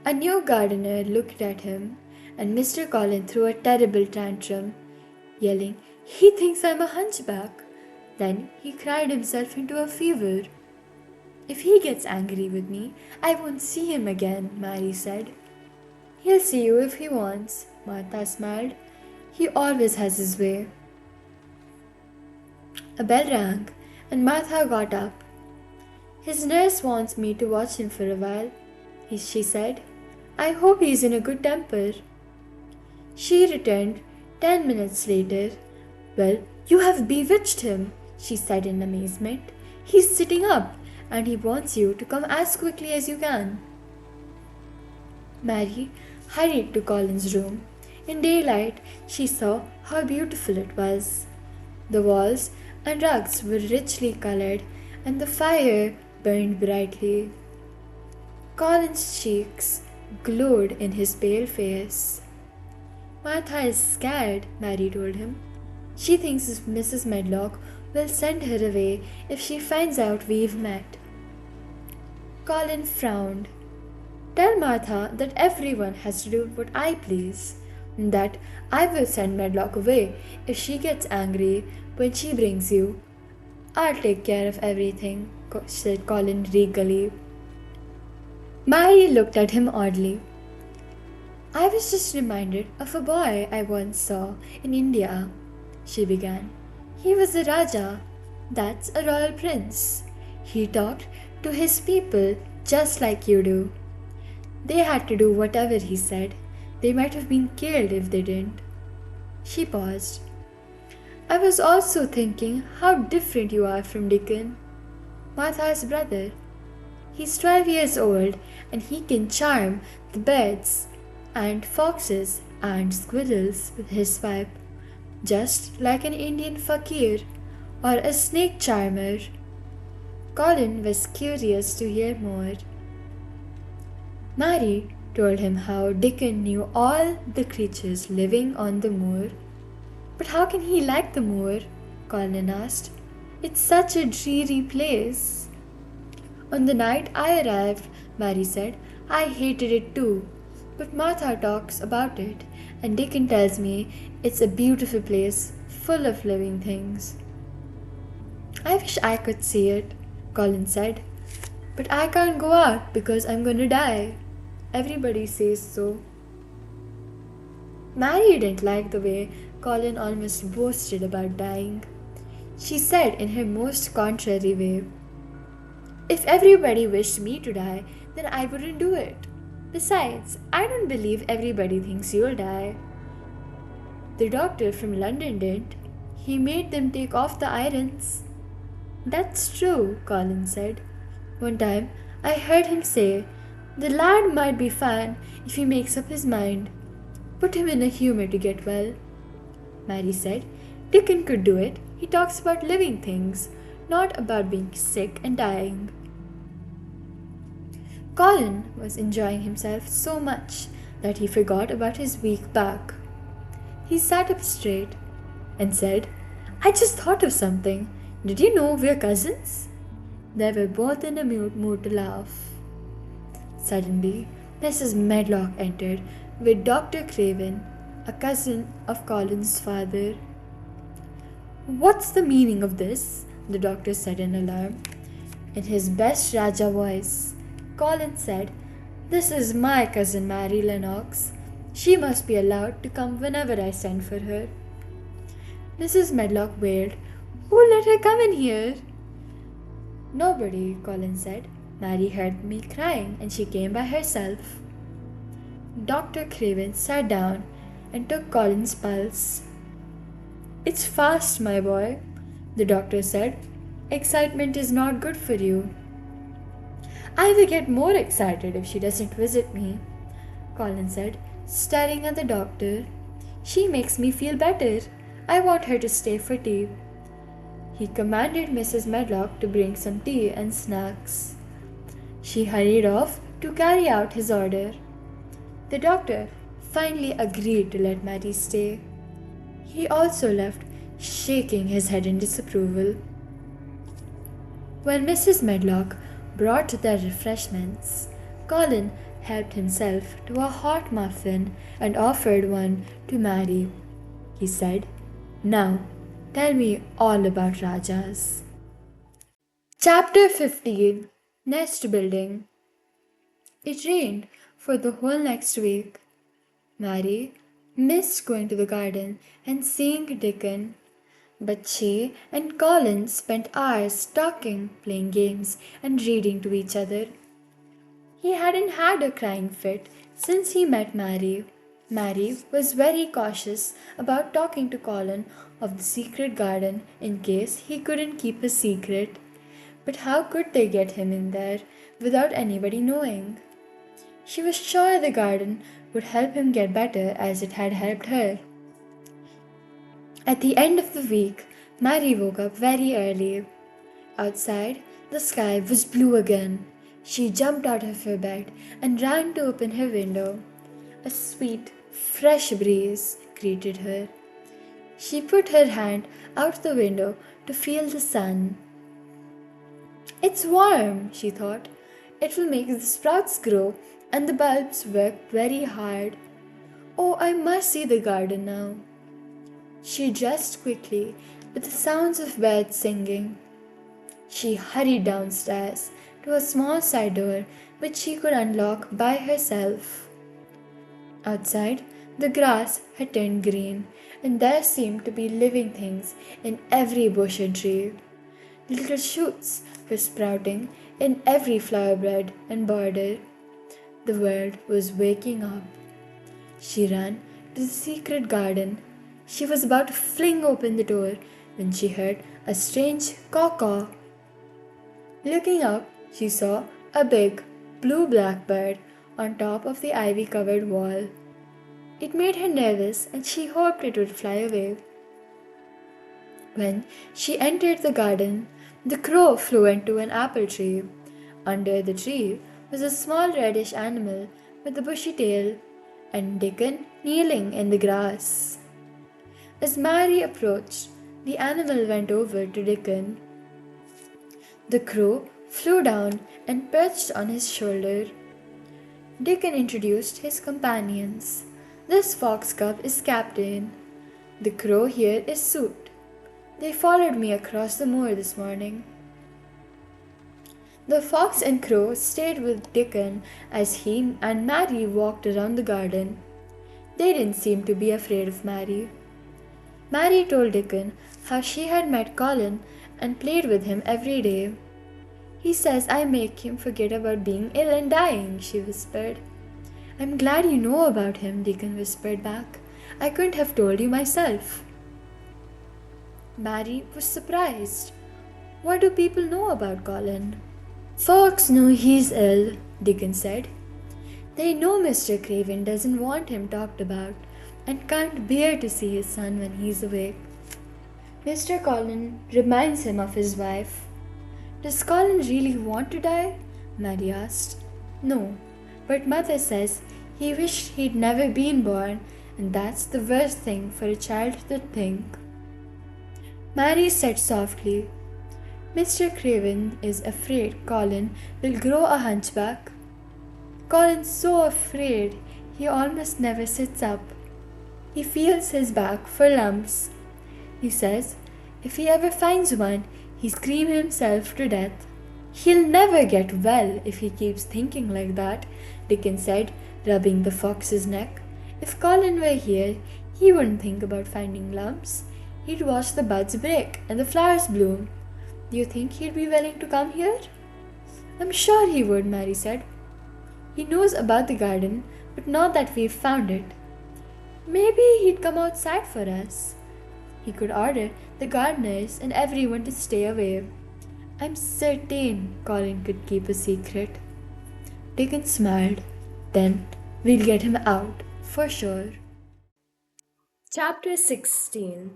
A new gardener looked at him, and Mr. Colin threw a terrible tantrum, yelling, "He thinks I'm a hunchback." Then he cried himself into a fever. "If he gets angry with me, I won't see him again," Mary said. "He'll see you if he wants," Martha smiled. "He always has his way." A bell rang, and Martha got up. "His nurse wants me to watch him for a while," she said. "I hope he's in a good temper." She returned 10 minutes later. "Well, you have bewitched him," she said in amazement. "He's sitting up, and he wants you to come as quickly as you can." Mary hurried to Colin's room. In daylight, she saw how beautiful it was. The walls and rugs were richly colored, and the fire burned brightly. Colin's cheeks glowed in his pale face. "Martha is scared," Mary told him. "She thinks Mrs. Medlock will send her away if she finds out we've met." Colin frowned. "Tell Martha that everyone has to do what I please, and that I will send Medlock away if she gets angry when she brings you. I'll take care of everything," said Colin regally. Mary looked at him oddly. "I was just reminded of a boy I once saw in India," she began. "He was a Rajah. That's a royal prince. He talked to his people just like you do. They had to do whatever he said. They might have been killed if they didn't." She paused. "I was also thinking how different you are from Dickon, Martha's brother. He's 12 years old, and he can charm the birds and foxes and squirrels with his pipe, just like an Indian fakir or a snake charmer." Colin was curious to hear more. Mary told him how Dickon knew all the creatures living on the moor. "But how can he like the moor?" Colin asked. "It's such a dreary place." "On the night I arrived," Mary said, "I hated it too. But Martha talks about it, and Dickon tells me it's a beautiful place full of living things." "I wish I could see it," Colin said. "But I can't go out because I'm going to die. Everybody says so." Mary didn't like the way Colin almost boasted about dying. She said in her most contrary way, "If everybody wished me to die, then I wouldn't do it. Besides, I don't believe everybody thinks you'll die. The doctor from London didn't. He made them take off the irons." "That's true," Colin said. "One time I heard him say, 'The lad might be fine if he makes up his mind. Put him in a humor to get well.'" Mary said, "Dickon could do it. He talks about living things, not about being sick and dying." Colin was enjoying himself so much that he forgot about his weak back. He sat up straight and said, "I just thought of something. Did you know we're cousins?" They were both in a mood to laugh. Suddenly, Mrs. Medlock entered with Dr. Craven, a cousin of Colin's father. "What's the meaning of this?" the doctor said in alarm. In his best Rajah voice, Colin said, "This is my cousin Mary Lennox. She must be allowed to come whenever I send for her." Mrs. Medlock wailed, "Who let her come in here?" "Nobody," Colin said. "Mary heard me crying and she came by herself." Dr. Craven sat down and took Colin's pulse. "It's fast, my boy," the doctor said. "Excitement is not good for you." "I will get more excited if she doesn't visit me," Colin said, staring at the doctor. "She makes me feel better. I want her to stay for tea." He commanded Mrs. Medlock to bring some tea and snacks. She hurried off to carry out his order. The doctor finally agreed to let Mary stay. He also left, shaking his head in disapproval. When Mrs. Medlock brought their refreshments, Colin helped himself to a hot muffin and offered one to Mary. He said, "Now, tell me all about Rajahs." Chapter 15. Nest Building. It rained for the whole next week. Mary missed going to the garden and seeing Dickon, but she and Colin spent hours talking, playing games, and reading to each other. He hadn't had a crying fit since he met Mary. Mary was very cautious about talking to Colin of the secret garden in case he couldn't keep a secret. But how could they get him in there without anybody knowing? She was sure the garden would help him get better as it had helped her. At the end of the week, Mary woke up very early. Outside, the sky was blue again. She jumped out of her bed and ran to open her window. A sweet, fresh breeze greeted her. She put her hand out the window to feel the sun. "It's warm," she thought. "It will make the sprouts grow and the bulbs work very hard. Oh, I must see the garden now." She dressed quickly with the sounds of birds singing. She hurried downstairs to a small side door which she could unlock by herself. Outside, the grass had turned green, and there seemed to be living things in every bush and tree. Little shoots were sprouting in every flower bed and border. The world was waking up. She ran to the secret garden. She was about to fling open the door when she heard a strange caw-caw. Looking up, she saw a big blue blackbird on top of the ivy-covered wall. It made her nervous and she hoped it would fly away. When she entered the garden, the crow flew into an apple tree. Under the tree was a small reddish animal with a bushy tail, and Dickon kneeling in the grass. As Mary approached, the animal went over to Dickon. The crow flew down and perched on his shoulder. Dickon introduced his companions. "This fox cub is Captain. The crow here is Soot. They followed me across the moor this morning." The fox and crow stayed with Dickon as he and Mary walked around the garden. They didn't seem to be afraid of Mary. Mary told Dickon how she had met Colin and played with him every day. "He says I make him forget about being ill and dying," she whispered. "I'm glad you know about him," Dickon whispered back. "I couldn't have told you myself." Mary was surprised. "What do people know about Colin?" "Folks know he's ill," Dickon said. "They know Mr. Craven doesn't want him talked about and can't bear to see his son when he's awake. Mr. Colin reminds him of his wife." "Does Colin really want to die?" Mary asked. "No, but Mother says he wished he'd never been born, and that's the worst thing for a child to think." Mary said softly, "Mr. Craven is afraid Colin will grow a hunchback. Colin's so afraid he almost never sits up. He feels his back for lumps. He says if he ever finds one, he'll scream himself to death." "He'll never get well if he keeps thinking like that," Dickon said, rubbing the fox's neck. "If Colin were here, he wouldn't think about finding lumps. He'd watch the buds break and the flowers bloom. Do you think he'd be willing to come here?" "I'm sure he would," Mary said. "He knows about the garden, but not that we've found it. Maybe he'd come outside for us. He could order the gardeners and everyone to stay away. I'm certain Colin could keep a secret." Dickon smiled. "Then we'll get him out, for sure." Chapter 16.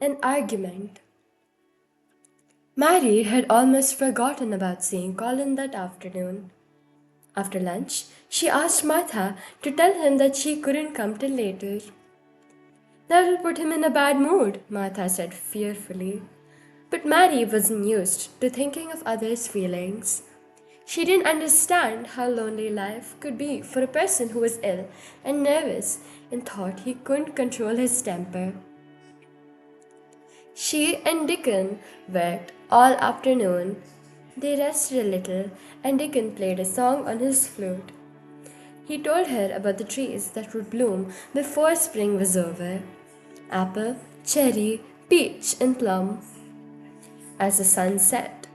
An Argument. Mary had almost forgotten about seeing Colin that afternoon. After lunch, she asked Martha to tell him that she couldn't come till later. "That'll put him in a bad mood," Martha said fearfully. But Mary wasn't used to thinking of others' feelings.
She didn't understand how lonely life could be for a person who was ill and nervous and thought he couldn't control his temper. She and Dickon worked all afternoon. They rested a little, and Dickon played a song on his flute. He told her about the trees that would bloom before spring was over: apple, cherry, peach, and plum. As the sun set,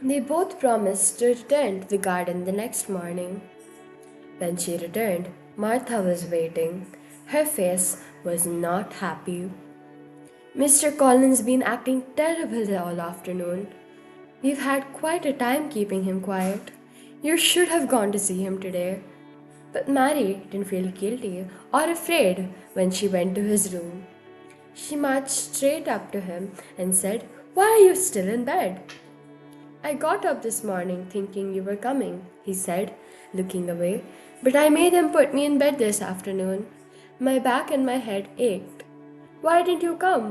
they both promised to return to the garden the next morning. When she returned, Martha was waiting. Her face was not happy. Mr. Colin's been acting terrible all afternoon. We've had quite a time keeping him quiet. You should have gone to see him today. But Mary didn't feel guilty or afraid when she went to his room. She marched straight up to him and said, "Why are you still in bed?" "I got up this morning thinking you were coming," he said, looking away, "but I made them put me in bed this afternoon. My back and my head ached." "Why didn't you come?"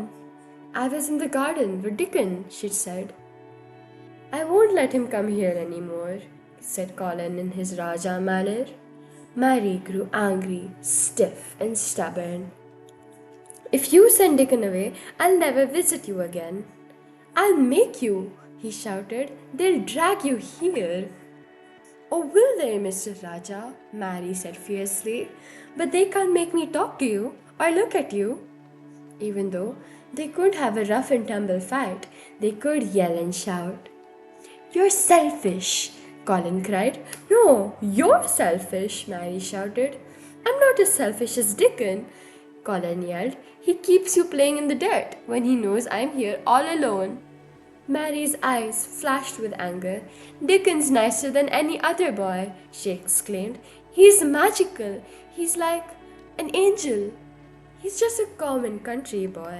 "I was in the garden with Dickon," she said. "I won't let him come here any more," said Colin in his Rajah manner. Mary grew angry, stiff, and stubborn. "If you send Dickon away, I'll never visit you again." "I'll make you," he shouted. "They'll drag you here." "Oh, will they, Mr. Rajah?" Mary said fiercely. "But they can't make me talk to you or look at you." Even though they could have a rough and tumble fight, they could yell and shout. "You're selfish," Colin cried. "No, you're selfish," Mary shouted. "I'm not as selfish as Dickon," Colin yelled. "He keeps you playing in the dirt when he knows I'm here all alone." Mary's eyes flashed with anger. "Dickon's nicer than any other boy," she exclaimed. "He's magical. He's like an angel." "He's just a common country boy,"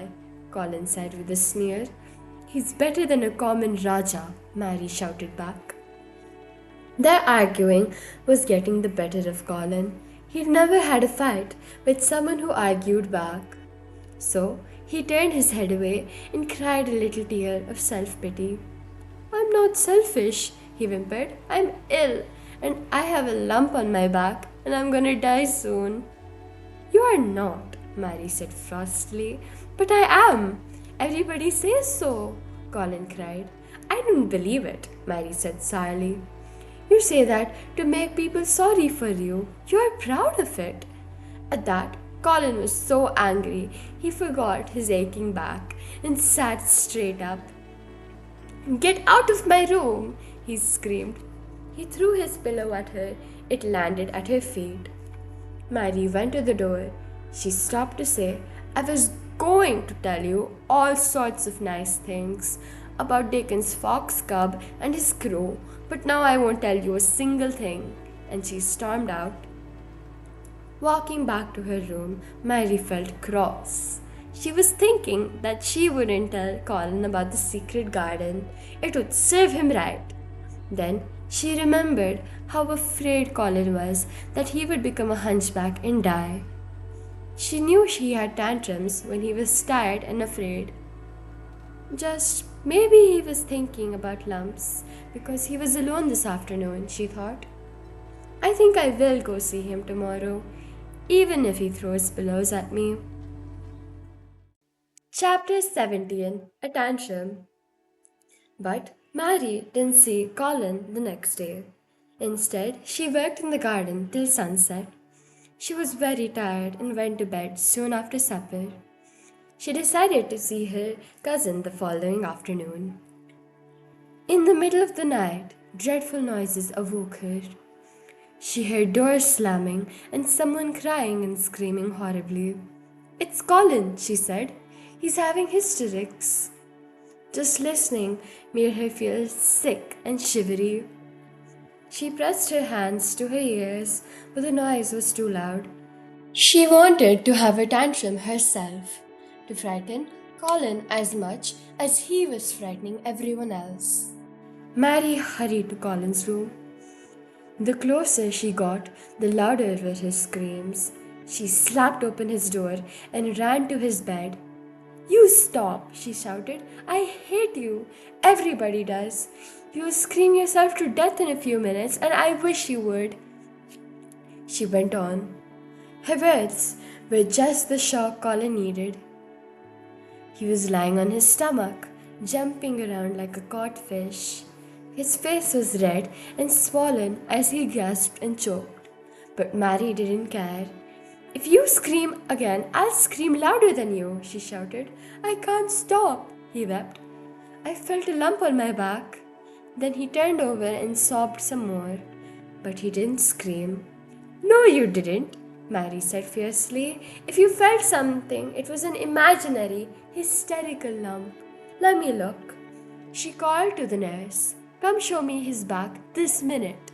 Colin said with a sneer. "He's better than a common Rajah," Mary shouted back. Their arguing was getting the better of Colin. He'd never had a fight with someone who argued back. So he turned his head away and cried a little tear of self-pity. "I'm not selfish," he whimpered. "I'm ill, and I have a lump on my back, and I'm gonna die soon." "You are not," Mary said frostily. "But I am. Everybody says so," Colin cried. "I don't believe it," Mary said sourly. "You say that to make people sorry for you. You're proud of it." At that, Colin was so angry he forgot his aching back and sat straight up. "Get out of my room!" he screamed. He threw his pillow at her. It landed at her feet. Mary went to the door. She stopped to say, "I was going to tell you all sorts of nice things about Dickon's fox cub and his crow, but now I won't tell you a single thing," and she stormed out. Walking back to her room, Mary felt cross. She was thinking that she wouldn't tell Colin about the secret garden. It would serve him right. Then she remembered how afraid Colin was that he would become a hunchback and die. She knew he had tantrums when he was tired and afraid. Just maybe he was thinking about lumps because he was alone this afternoon, she thought. "I think I will go see him tomorrow, even if he throws pillows at me." Chapter 17. A Tantrum. But Mary didn't see Colin the next day. Instead, she worked in the garden till sunset. She was very tired and went to bed soon after supper. She decided to see her cousin the following afternoon. In the middle of the night, dreadful noises awoke her. She heard doors slamming and someone crying and screaming horribly. "It's Colin," she said. "He's having hysterics." Just listening made her feel sick and shivery. She pressed her hands to her ears, but the noise was too loud. She wanted to have a tantrum herself, to frighten Colin as much as he was frightening everyone else. Mary hurried to Colin's room. The closer she got, the louder were his screams. She slapped open his door and ran to his bed. "You stop," she shouted. "I hate you. Everybody does. You'll scream yourself to death in a few minutes, and I wish you would. She went on. Her words were just the shock Colin needed. He was lying on his stomach, jumping around like a caught fish. His face was red and swollen as he gasped and choked. But Mary didn't care. If you scream again, I'll scream louder than you, she shouted. I can't stop, he wept. I felt a lump on my back. Then he turned over and sobbed some more. But he didn't scream. No, you didn't, Mary said fiercely. If you felt something, it was an imaginary, hysterical lump. Let me look. She called to the nurse. Come show me his back this minute.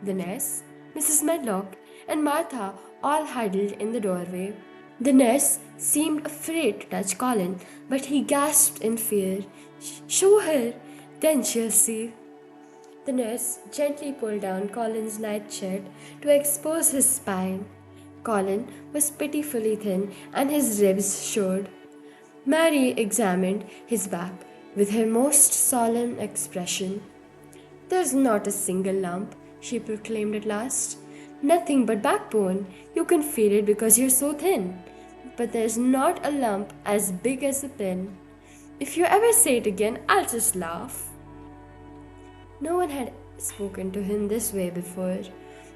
The nurse, Mrs. Medlock, and Martha all huddled in the doorway. The nurse seemed afraid to touch Colin, but he gasped in fear. Show her, then she'll see. The nurse gently pulled down Colin's nightshirt to expose his spine. Colin was pitifully thin and his ribs showed. Mary examined his back with her most solemn expression. There's not a single lump, she proclaimed at last. Nothing but backbone. You can feel it because you're so thin. But there's not a lump as big as a pin. If you ever say it again, I'll just laugh. No one had spoken to him this way before.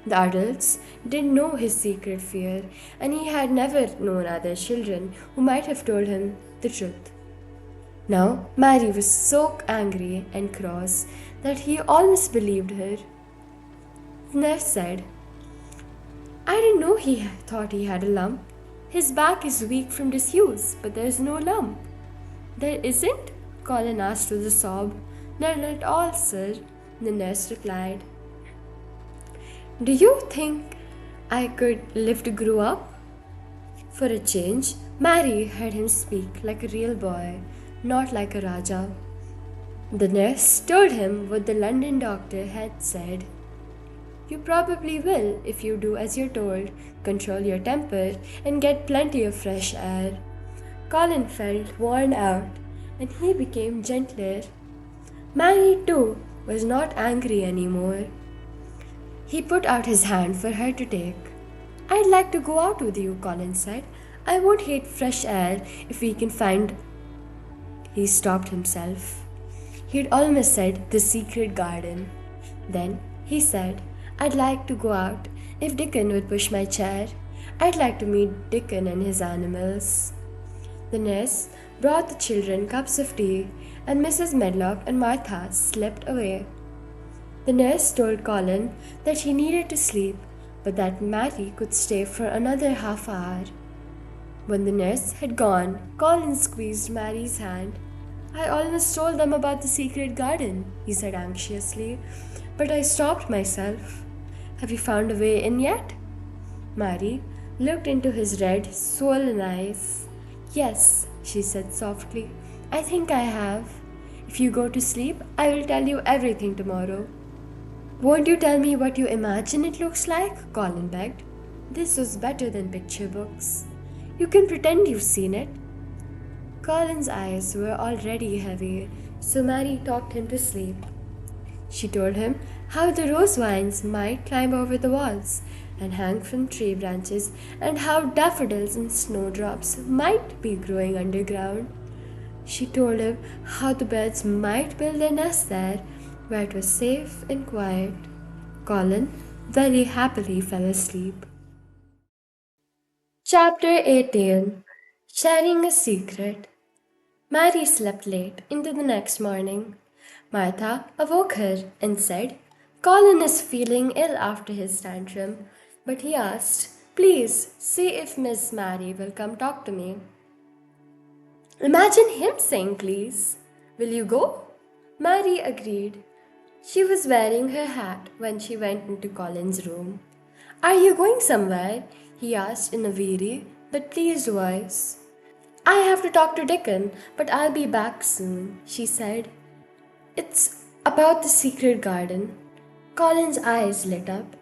The adults didn't know his secret fear, and he had never known other children who might have told him the truth. Now, Mary was so angry and cross that he almost believed her. The nurse said, I didn't know he thought he had a lump. His back is weak from disuse, but there's no lump. There isn't? Colin asked with a sob. None at all, sir, the nurse replied. Do you think I could live to grow up? For a change, Mary heard him speak like a real boy, not like a Rajah. The nurse told him what the London doctor had said. You probably will if you do as you're told, control your temper, and get plenty of fresh air. Colin felt worn out, and he became gentler. Mary, too, was not angry anymore. He put out his hand for her to take. I'd like to go out with you, Colin said. I won't hate fresh air if we can find... He stopped himself. He'd almost said the secret garden. Then he said, I'd like to go out if Dickon would push my chair. I'd like to meet Dickon and his animals. The nurse brought the children cups of tea, and Mrs. Medlock and Martha slipped away. The nurse told Colin that he needed to sleep, but that Mary could stay for another half hour. When the nurse had gone, Colin squeezed Mary's hand. I almost told them about the secret garden, he said anxiously, but I stopped myself. Have you found a way in yet? Mary looked into his red, swollen eyes. Yes, she said softly. I think I have. If you go to sleep, I will tell you everything tomorrow. Won't you tell me what you imagine it looks like? Colin begged. This was better than picture books. You can pretend you've seen it. Colin's eyes were already heavy, so Mary talked him to sleep. She told him how the rose vines might climb over the walls and hang from tree branches, and how daffodils and snowdrops might be growing underground. She told him how the birds might build their nests there, where it was safe and quiet. Colin very happily fell asleep. Chapter 18. Sharing a Secret. Mary slept late into the next morning. Martha awoke her and said, Colin is feeling ill after his tantrum, but he asked, Please see if Miss Mary will come talk to me. Imagine him saying please. Will you go? Mary agreed. She was wearing her hat when she went into Colin's room. Are you going somewhere? He asked in a weary but pleased voice. I have to talk to Dickon, but I'll be back soon, she said. It's about the secret garden. Colin's eyes lit up.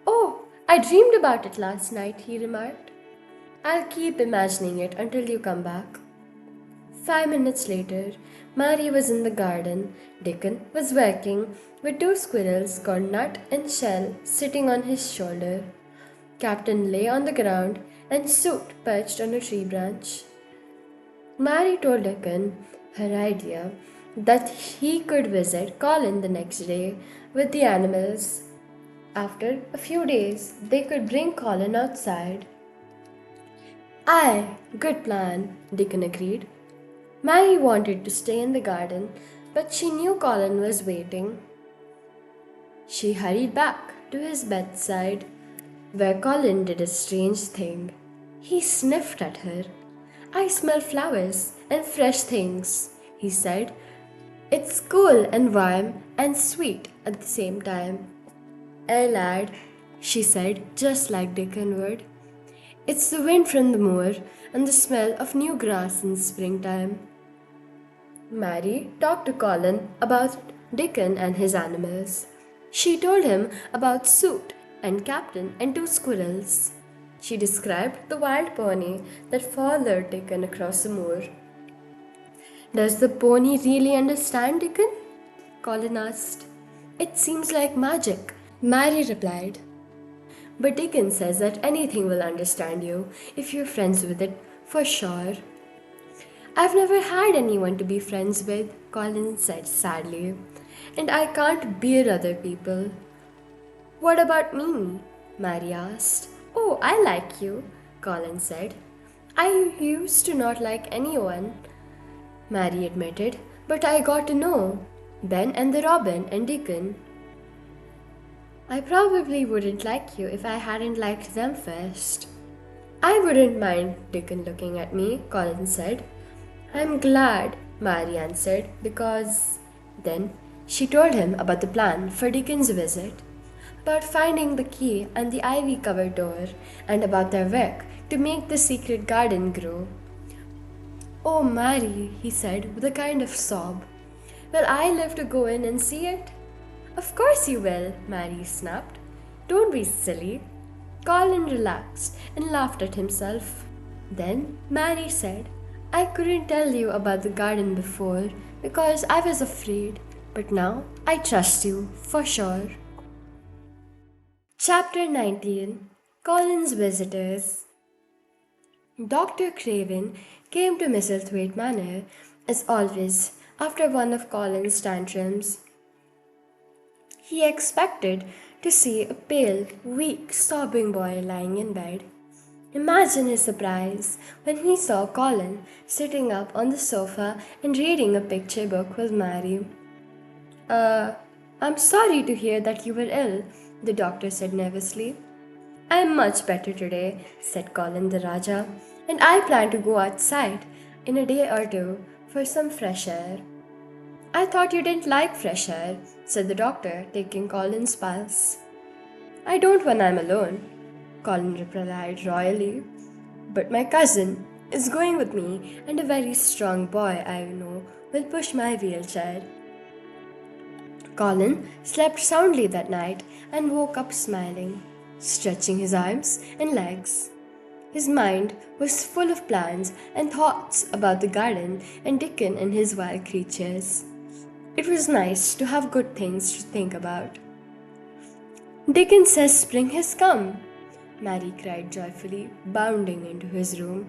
Oh, I dreamed about it last night, he remarked. I'll keep imagining it until you come back. 5 minutes later, Mary was in the garden. Dickon was working with two squirrels called Nut and Shell sitting on his shoulder. Captain lay on the ground and Soot perched on a tree branch. Mary told Dickon her idea that he could visit Colin the next day with the animals. After a few days, they could bring Colin outside. Aye, good plan, Dickon agreed. Mary wanted to stay in the garden, but she knew Colin was waiting. She hurried back to his bedside, where Colin did a strange thing. He sniffed at her. I smell flowers and fresh things, he said. It's cool and warm and sweet at the same time. Lad, she said, just like Dickon would. It's the wind from the moor and the smell of new grass in springtime. Mary talked to Colin about Dickon and his animals. She told him about Soot and Captain and two squirrels. She described the wild pony that followed Dickon across the moor. Does the pony really understand Dickon? Colin asked. It seems like magic, Mary replied. But Dickon says that anything will understand you if you're friends with it, for sure. I've never had anyone to be friends with, Colin said sadly, and I can't bear other people. What about me? Mary asked. Oh, I like you, Colin said. I used to not like anyone, Mary admitted, but I got to know Ben and the Robin and Dickon. I probably wouldn't like you if I hadn't liked them first. I wouldn't mind Dickon looking at me, Colin said. I'm glad, Mary answered, because... Then she told him about the plan for Dickon's visit, about finding the key and the ivy-covered door, and about their work to make the secret garden grow. Oh, Mary, he said with a kind of sob. Will I live to go in and see it? Of course you will, Mary snapped. Don't be silly. Colin relaxed and laughed at himself. Then Mary said, I couldn't tell you about the garden before because I was afraid, but now I trust you, for sure. Chapter 19. Colin's Visitors. Dr. Craven came to Misselthwaite Manor, as always, after one of Colin's tantrums. He expected to see a pale, weak, sobbing boy lying in bed. Imagine his surprise when he saw Colin sitting up on the sofa and reading a picture book with Mary. I'm sorry to hear that you were ill, the doctor said nervously. I'm much better today, said Colin the Rajah, and I plan to go outside in a day or two for some fresh air. I thought you didn't like fresh air, said the doctor, taking Colin's pulse. I don't when I'm alone, Colin replied royally. But my cousin is going with me, and a very strong boy I know will push my wheelchair. Colin slept soundly that night and woke up smiling, stretching his arms and legs. His mind was full of plans and thoughts about the garden and Dickon and his wild creatures. It was nice to have good things to think about. Dickon says spring has come, Mary cried joyfully, bounding into his room.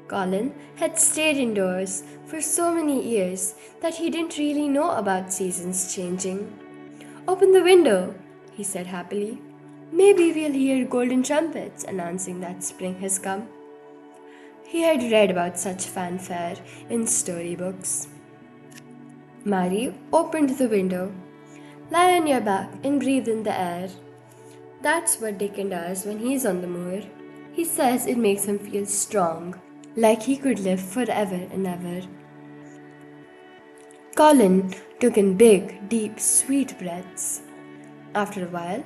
Colin had stayed indoors for so many years that he didn't really know about seasons changing. Open the window, he said happily. Maybe we'll hear golden trumpets announcing that spring has come. He had read about such fanfare in storybooks. Mary opened the window. Lie on your back and breathe in the air. That's what Dickon does when he's on the moor. He says it makes him feel strong, like he could live forever and ever. Colin took in big, deep, sweet breaths. After a while,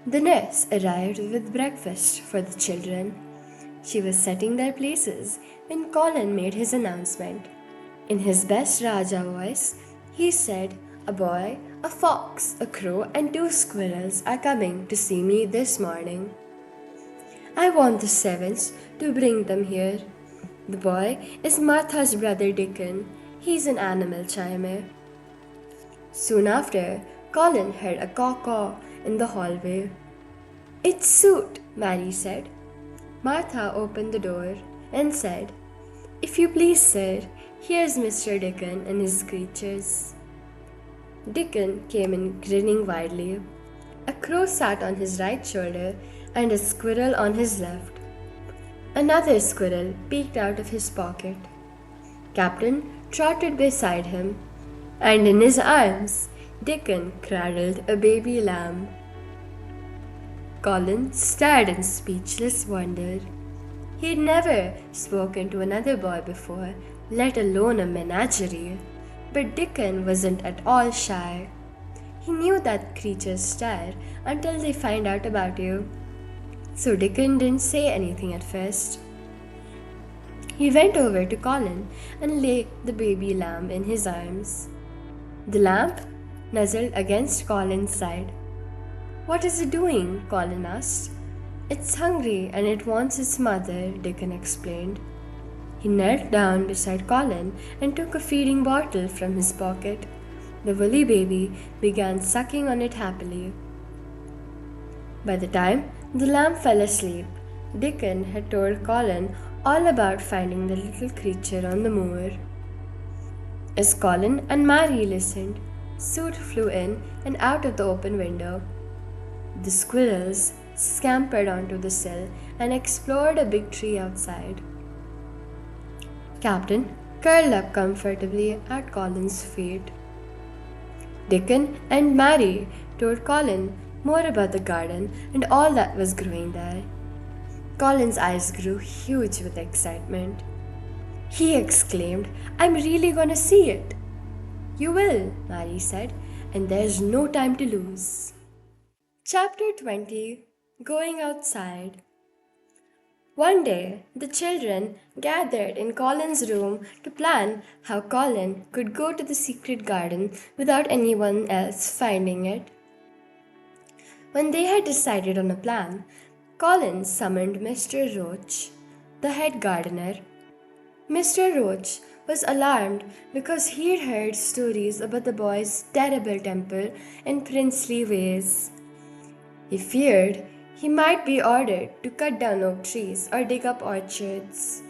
the nurse arrived with breakfast for the children. She was setting their places when Colin made his announcement. In his best Rajah voice, he said, A boy, a fox, a crow, and 2 squirrels are coming to see me this morning. I want the servants to bring them here. The boy is Martha's brother Dickon. He's an animal chimer. Soon after, Colin heard a caw-caw in the hallway. It's Soot, Mary said. Martha opened the door and said, If you please, sir, here's Mr. Dickon and his creatures. Dickon came in grinning widely. A crow sat on his right shoulder and a squirrel on his left. Another squirrel peeked out of his pocket. Captain trotted beside him, and in his arms, Dickon cradled a baby lamb. Colin stared in speechless wonder. He had never spoken to another boy before, let alone a menagerie. But Dickon wasn't at all shy. He knew that creatures stare until they find out about you. So Dickon didn't say anything at first. He went over to Colin and laid the baby lamb in his arms. The lamb nuzzled against Colin's side. What is it doing? Colin asked. It's hungry and it wants its mother, Dickon explained. He knelt down beside Colin and took a feeding bottle from his pocket. The woolly baby began sucking on it happily. By the time the lamb fell asleep, Dickon had told Colin all about finding the little creature on the moor. As Colin and Mary listened, Soot flew in and out of the open window. The squirrels scampered onto the sill and explored a big tree outside. Captain curled up comfortably at Colin's feet. Dickon and Mary told Colin more about the garden and all that was growing there. Colin's eyes grew huge with excitement. He exclaimed, I'm really gonna see it. You will, Mary said, and there's no time to lose. Chapter 20 Going Outside. One day, the children gathered in Colin's room to plan how Colin could go to the secret garden without anyone else finding it. When they had decided on a plan, Colin summoned Mr. Roach, the head gardener. Mr. Roach was alarmed because he'd heard stories about the boy's terrible temper and princely ways. He feared he might be ordered to cut down oak trees or dig up orchards.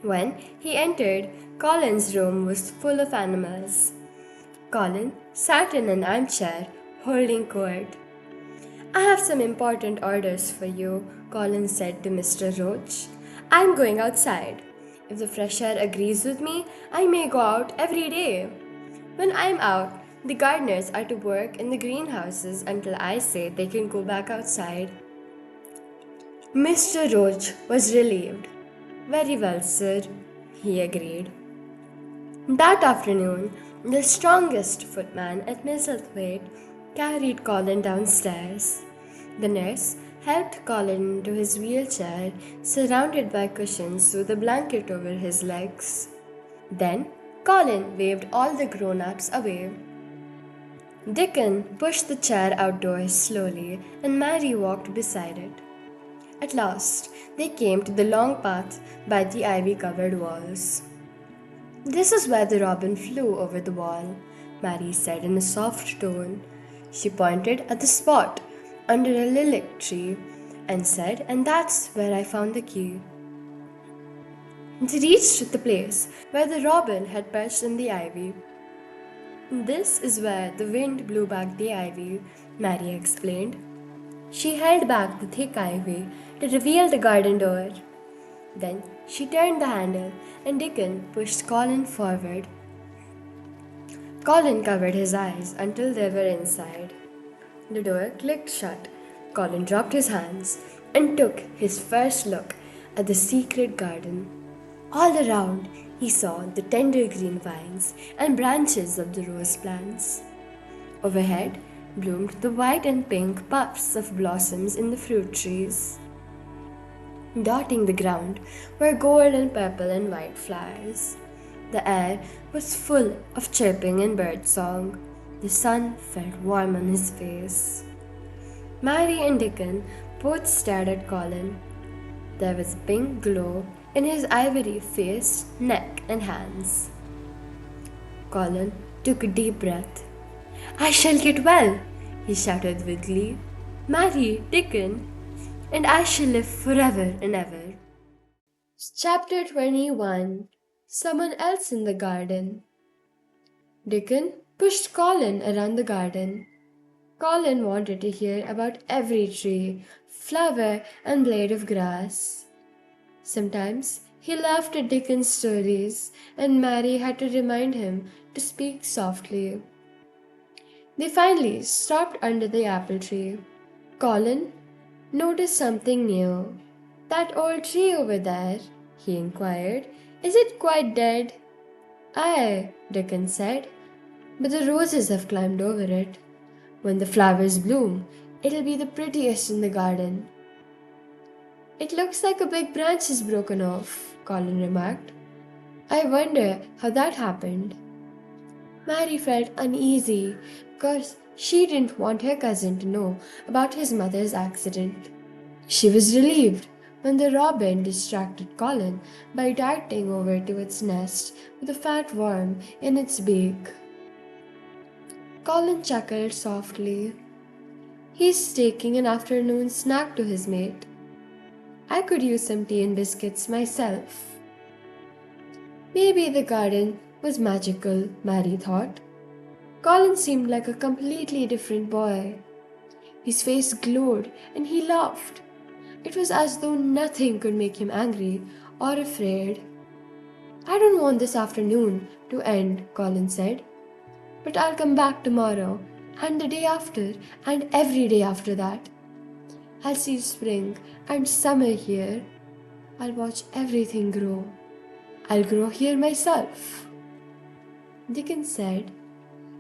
When he entered, Colin's room was full of animals. Colin sat in an armchair, holding court. I have some important orders for you, Colin said to Mr. Roach. I'm going outside. If the fresh air agrees with me, I may go out every day. When I'm out, the gardeners are to work in the greenhouses until I say they can go back outside. Mr. Roach was relieved. Very well, sir, he agreed. That afternoon, the strongest footman at Misselthwaite carried Colin downstairs. The nurse helped Colin into his wheelchair, surrounded by cushions with a blanket over his legs. Then Colin waved all the grown-ups away. Dickon pushed the chair outdoors slowly, and Mary walked beside it. At last, they came to the long path by the ivy-covered walls. This is where the robin flew over the wall, Mary said in a soft tone. She pointed at the spot under a lilac tree and said, and that's where I found the key. They reached the place where the robin had perched in the ivy. This is where the wind blew back the ivy, Mary explained. She held back the thick ivy to reveal the garden door. Then she turned the handle and Dickon pushed Colin forward. Colin covered his eyes until they were inside. The door clicked shut. Colin dropped his hands and took his first look at the secret garden. All around, he saw the tender green vines and branches of the rose plants. Overhead bloomed the white and pink puffs of blossoms in the fruit trees. Dotting the ground were gold and purple and white flowers. The air was full of chirping and birdsong. The sun felt warm on his face. Mary and Dickon both stared at Colin. There was a pink glow in his ivory face, neck, and hands. Colin took a deep breath. "I shall get well," he shouted with glee. "Marry Dickon, and I shall live forever and ever." Chapter 21. Someone Else in the Garden. Dickon pushed Colin around the garden. Colin wanted to hear about every tree, flower, and blade of grass. Sometimes he laughed at Dickon's stories, and Mary had to remind him to speak softly. They finally stopped under the apple tree. Colin noticed something new. "That old tree over there," he inquired, "is it quite dead?" "Aye," Dickon said, "but the roses have climbed over it. When the flowers bloom, it'll be the prettiest in the garden." "It looks like a big branch is broken off," Colin remarked. "I wonder how that happened." Mary felt uneasy because she didn't want her cousin to know about his mother's accident. She was relieved when the robin distracted Colin by darting over to its nest with a fat worm in its beak. Colin chuckled softly. "He's taking an afternoon snack to his mate. I could use some tea and biscuits myself." Maybe the garden was magical, Mary thought. Colin seemed like a completely different boy. His face glowed and he laughed. It was as though nothing could make him angry or afraid. "I don't want this afternoon to end," Colin said. "But I'll come back tomorrow, and the day after, and every day after that. I'll see spring and summer here. I'll watch everything grow. I'll grow here myself." Dickon said,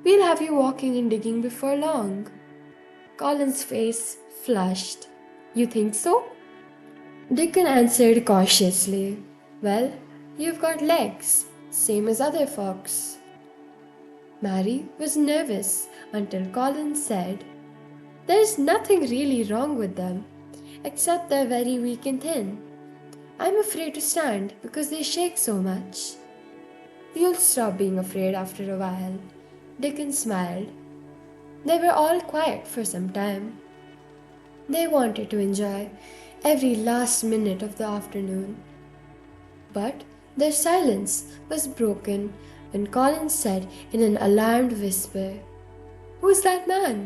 "We'll have you walking and digging before long." Colin's face flushed. "You think so?" Dickon answered cautiously, "Well, you've got legs, same as other folks." Mary was nervous until Colin said, "There's nothing really wrong with them, except they're very weak and thin. I'm afraid to stand because they shake so much." "You'll stop being afraid after a while," Dickon smiled. They were all quiet for some time. They wanted to enjoy every last minute of the afternoon. But their silence was broken when Colin said in an alarmed whisper, "Who's that man?"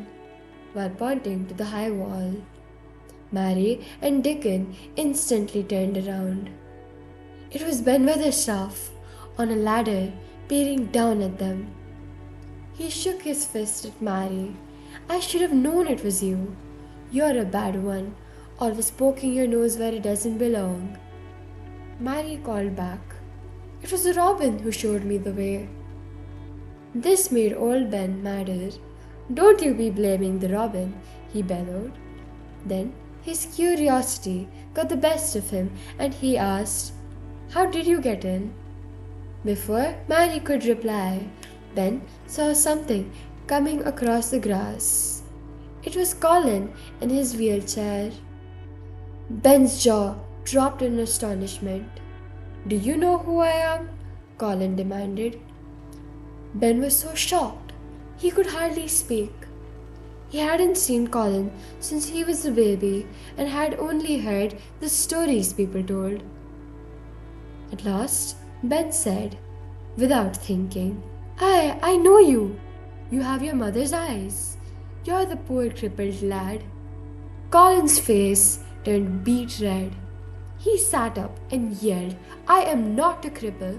while pointing to the high wall. Mary and Dickon instantly turned around. It was Ben Weatherstaff on a ladder peering down at them. He shook his fist at Mary. "I should have known it was you. You're a bad one, always poking your nose where it doesn't belong." Mary called back, "It was the robin who showed me the way." This made old Ben madder. "Don't you be blaming the robin," he bellowed. Then his curiosity got the best of him and he asked, "How did you get in?" Before Mary could reply, Ben saw something coming across the grass. It was Colin in his wheelchair. Ben's jaw dropped in astonishment. "Do you know who I am?" Colin demanded. Ben was so shocked he could hardly speak. He hadn't seen Colin since he was a baby and had only heard the stories people told. At last, Ben said, without thinking, I know you. You have your mother's eyes. You're the poor crippled lad." Colin's face turned beet red. He sat up and yelled, "I am not a cripple."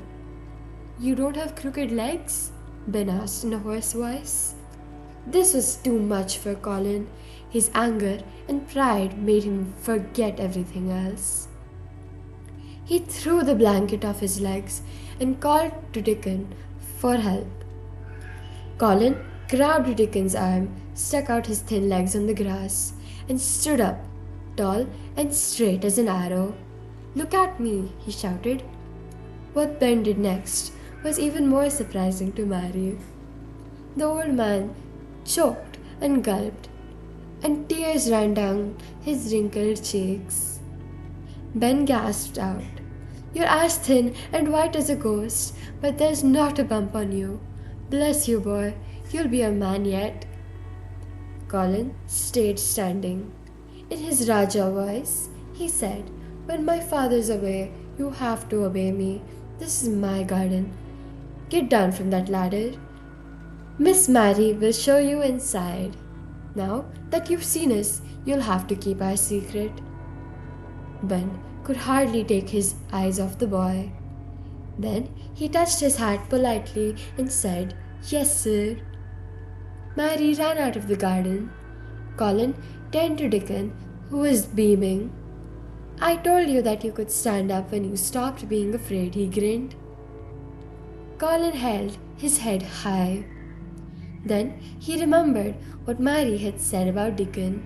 "You don't have crooked legs?" Ben asked in a hoarse voice. This was too much for Colin. His anger and pride made him forget everything else. He threw the blanket off his legs and called to Dickon for help. Colin grabbed Dickon's arm, stuck out his thin legs on the grass, and stood up, tall and straight as an arrow. "Look at me," he shouted. What Ben did next was even more surprising to Mary. The old man choked and gulped, and tears ran down his wrinkled cheeks. Ben gasped out, You're as thin and white as a ghost, but there's not a bump on you. Bless you, boy. You'll be a man yet." Colin stayed standing. In his Rajah voice, he said, "When my father's away, you have to obey me. This is my garden. Get down from that ladder. Miss Mary will show you inside. Now that you've seen us, you'll have to keep our secret." Ben could hardly take his eyes off the boy. Then he touched his hat politely and said, "Yes, sir." Mary ran out of the garden. Colin turned to Dickon, who was beaming. "I told you that you could stand up when you stopped being afraid," he grinned. Colin held his head high. Then he remembered what Mary had said about Dickon.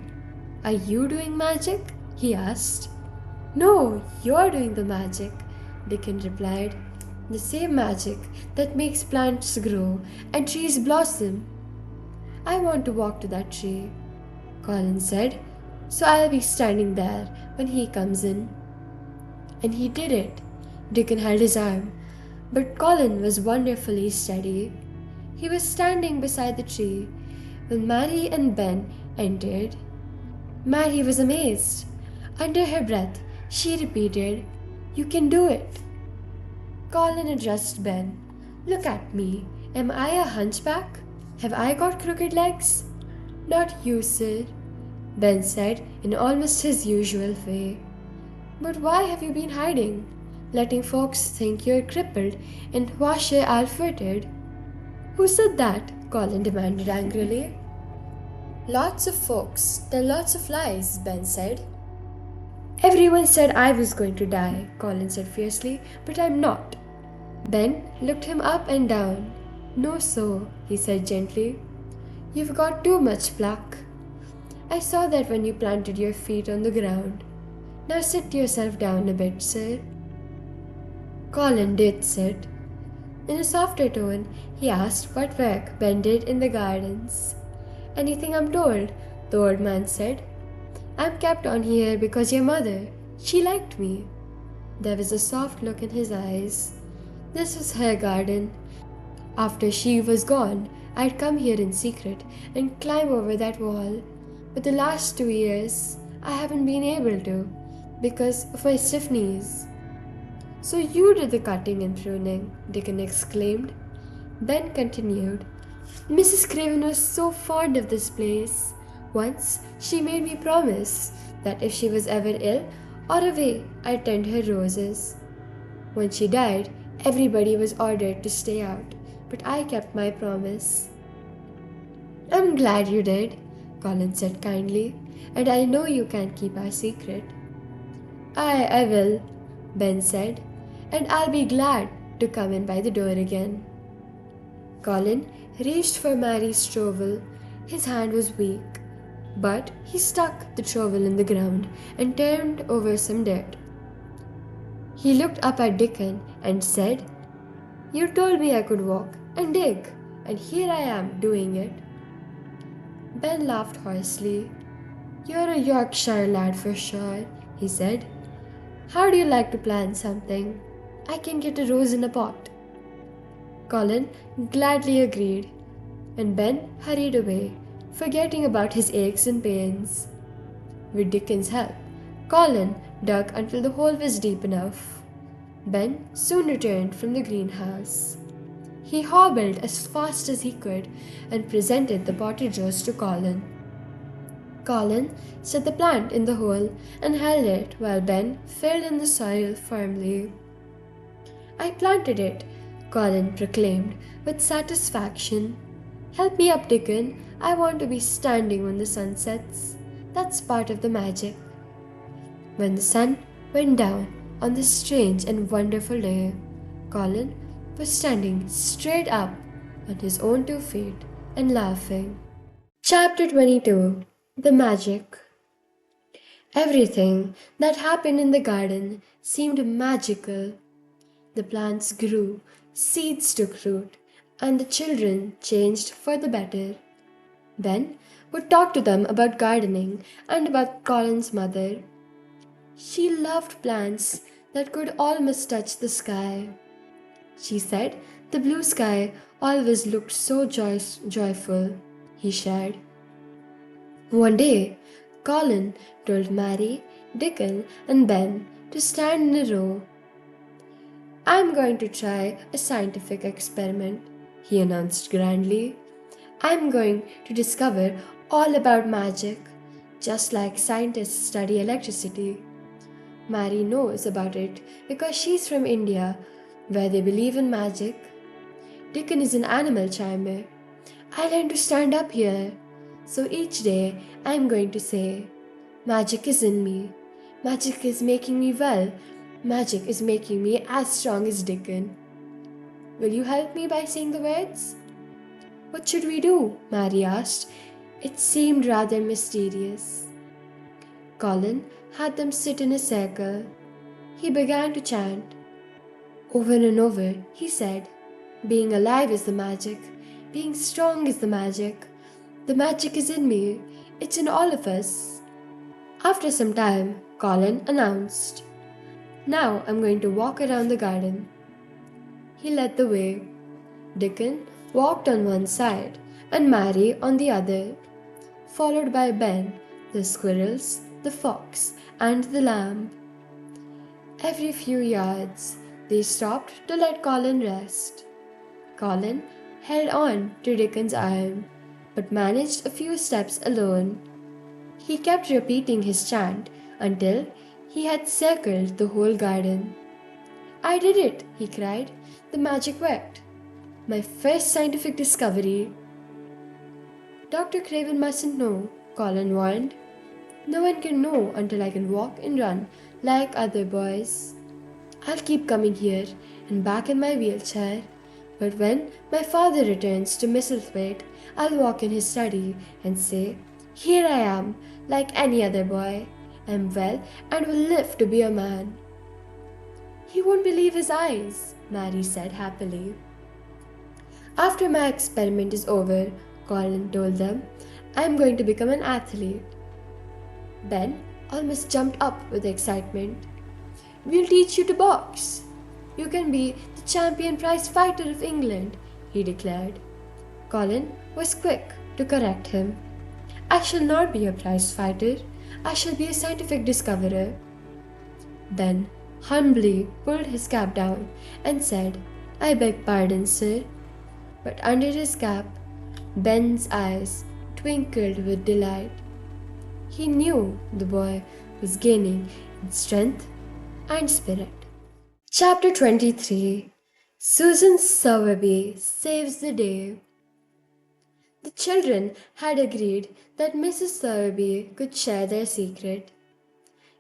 "Are you doing magic?" he asked. "No, you're doing the magic," Dickon replied. "The same magic that makes plants grow and trees blossom." "I want to walk to that tree," Colin said, "so I'll be standing there when he comes in." And he did it. Dickon held his arm, but Colin was wonderfully steady. He was standing beside the tree when Mary and Ben entered. Mary was amazed. Under her breath, she repeated, "You can do it." Colin addressed Ben. "Look at me. Am I a hunchback? Have I got crooked legs?" "Not you, sir," Ben said in almost his usual way. "But why have you been hiding? Letting folks think you're crippled and washer-footed?" "Who said that?" Colin demanded angrily. "Lots of folks tell lots of lies," Ben said. "Everyone said I was going to die," Colin said fiercely, "but I'm not." Ben looked him up and down. "No, so," he said gently. "You've got too much pluck. I saw that when you planted your feet on the ground. Now sit yourself down a bit, sir." Colin did sit. In a softer tone, he asked what work Ben did in the gardens. "Anything I'm told," the old man said. "I'm kept on here because your mother, she liked me." There was a soft look in his eyes. This was her garden. After she was gone, I'd come here in secret and climb over that wall. But the last 2 years, I haven't been able to, because of my stiff knees. "So you did the cutting and pruning," Dickon exclaimed. Ben continued, "Mrs. Craven was so fond of this place. Once she made me promise that if she was ever ill or away, I'd tend her roses. When she died, everybody was ordered to stay out, but I kept my promise." "I'm glad you did," Colin said kindly, "and I know you can't keep our secret." I will," Ben said, "and I'll be glad to come in by the door again." Colin reached for Mary's trowel. His hand was weak, but he stuck the trowel in the ground and turned over some dirt. He looked up at Dickon and said, "You told me I could walk and dig, and here I am doing it." Ben laughed hoarsely. "You're a Yorkshire lad for sure," he said. "How do you like to plan something? I can get a rose in a pot." Colin gladly agreed, and Ben hurried away, forgetting about his aches and pains. With Dickon's help, Colin dug until the hole was deep enough. Ben soon returned from the greenhouse. He hobbled as fast as he could and presented the potted rose to Colin. Colin set the plant in the hole and held it while Ben filled in the soil firmly. "I planted it," Colin proclaimed with satisfaction. "Help me up, Dickon. I want to be standing when the sun sets. That's part of the magic." When the sun went down on this strange and wonderful day, Colin was standing straight up on his own 2 feet and laughing. Chapter 22. The Magic. Everything that happened in the garden seemed magical. The plants grew, seeds took root, and the children changed for the better. Ben would talk to them about gardening and about Colin's mother. She loved plants that could almost touch the sky. She said the blue sky always looked so joyful, he shared. One day, Colin told Mary, Dickon, and Ben to stand in a row. I'm going to try a scientific experiment, he announced grandly. I'm going to discover all about magic, just like scientists study electricity. Mary knows about it because she's from India, where they believe in magic. Dickon is an animal charmer. I learned to stand up here. So each day I'm going to say, magic is in me. Magic is making me well. Magic is making me as strong as Dickon. Will you help me by saying the words? What should we do? Mary asked. It seemed rather mysterious. Colin had them sit in a circle. He began to chant. Over and over, he said, being alive is the magic. Being strong is the magic. The magic is in me. It's in all of us. After some time, Colin announced, Now I'm going to walk around the garden. He led the way. Dickon walked on one side and Mary on the other, followed by Ben, the squirrels, the fox, and the lamb. Every few yards, they stopped to let Colin rest. Colin held on to Dickon's arm, but managed a few steps alone. He kept repeating his chant until he had circled the whole garden. I did it, he cried. The magic worked. My first scientific discovery. Dr. Craven mustn't know, Colin warned. No one can know until I can walk and run like other boys. I'll keep coming here and back in my wheelchair, but when my father returns to Misselthwaite, I'll walk in his study and say, Here I am, like any other boy. I'm well and will live to be a man. He won't believe his eyes, Mary said happily. After my experiment is over, Colin told them, I'm going to become an athlete. Ben almost jumped up with excitement. We'll teach you to box. You can be the champion prize fighter of England, he declared. Colin was quick to correct him. I shall not be a prize fighter. I shall be a scientific discoverer. Ben humbly pulled his cap down and said, I beg pardon, sir. But under his cap, Ben's eyes twinkled with delight. He knew the boy was gaining in strength and spirit. Chapter 23. Susan Sowerby Saves the Day. The children had agreed that Mrs. Sowerby could share their secret.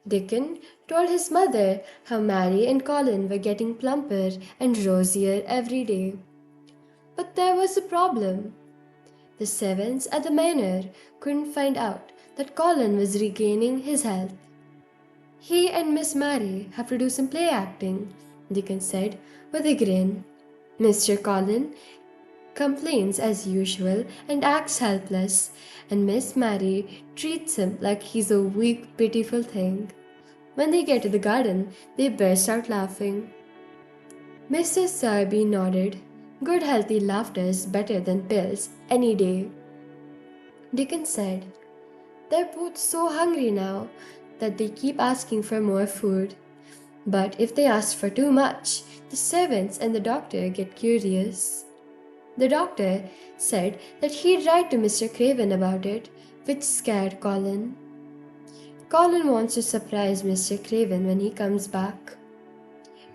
Dickon told his mother how Mary and Colin were getting plumper and rosier every day. But there was a problem. The servants at the manor couldn't find out that Colin was regaining his health. He and Miss Mary have to do some play acting, Dickon said with a grin. Mr. Colin complains as usual and acts helpless, and Miss Mary treats him like he's a weak, pitiful thing. When they get to the garden, they burst out laughing. Mrs. Sowerby nodded. Good healthy laughter is better than pills any day. Dickon said, They're both so hungry now that they keep asking for more food. But if they ask for too much, the servants and the doctor get curious. The doctor said that he'd write to Mr. Craven about it, which scared Colin. Colin wants to surprise Mr. Craven when he comes back.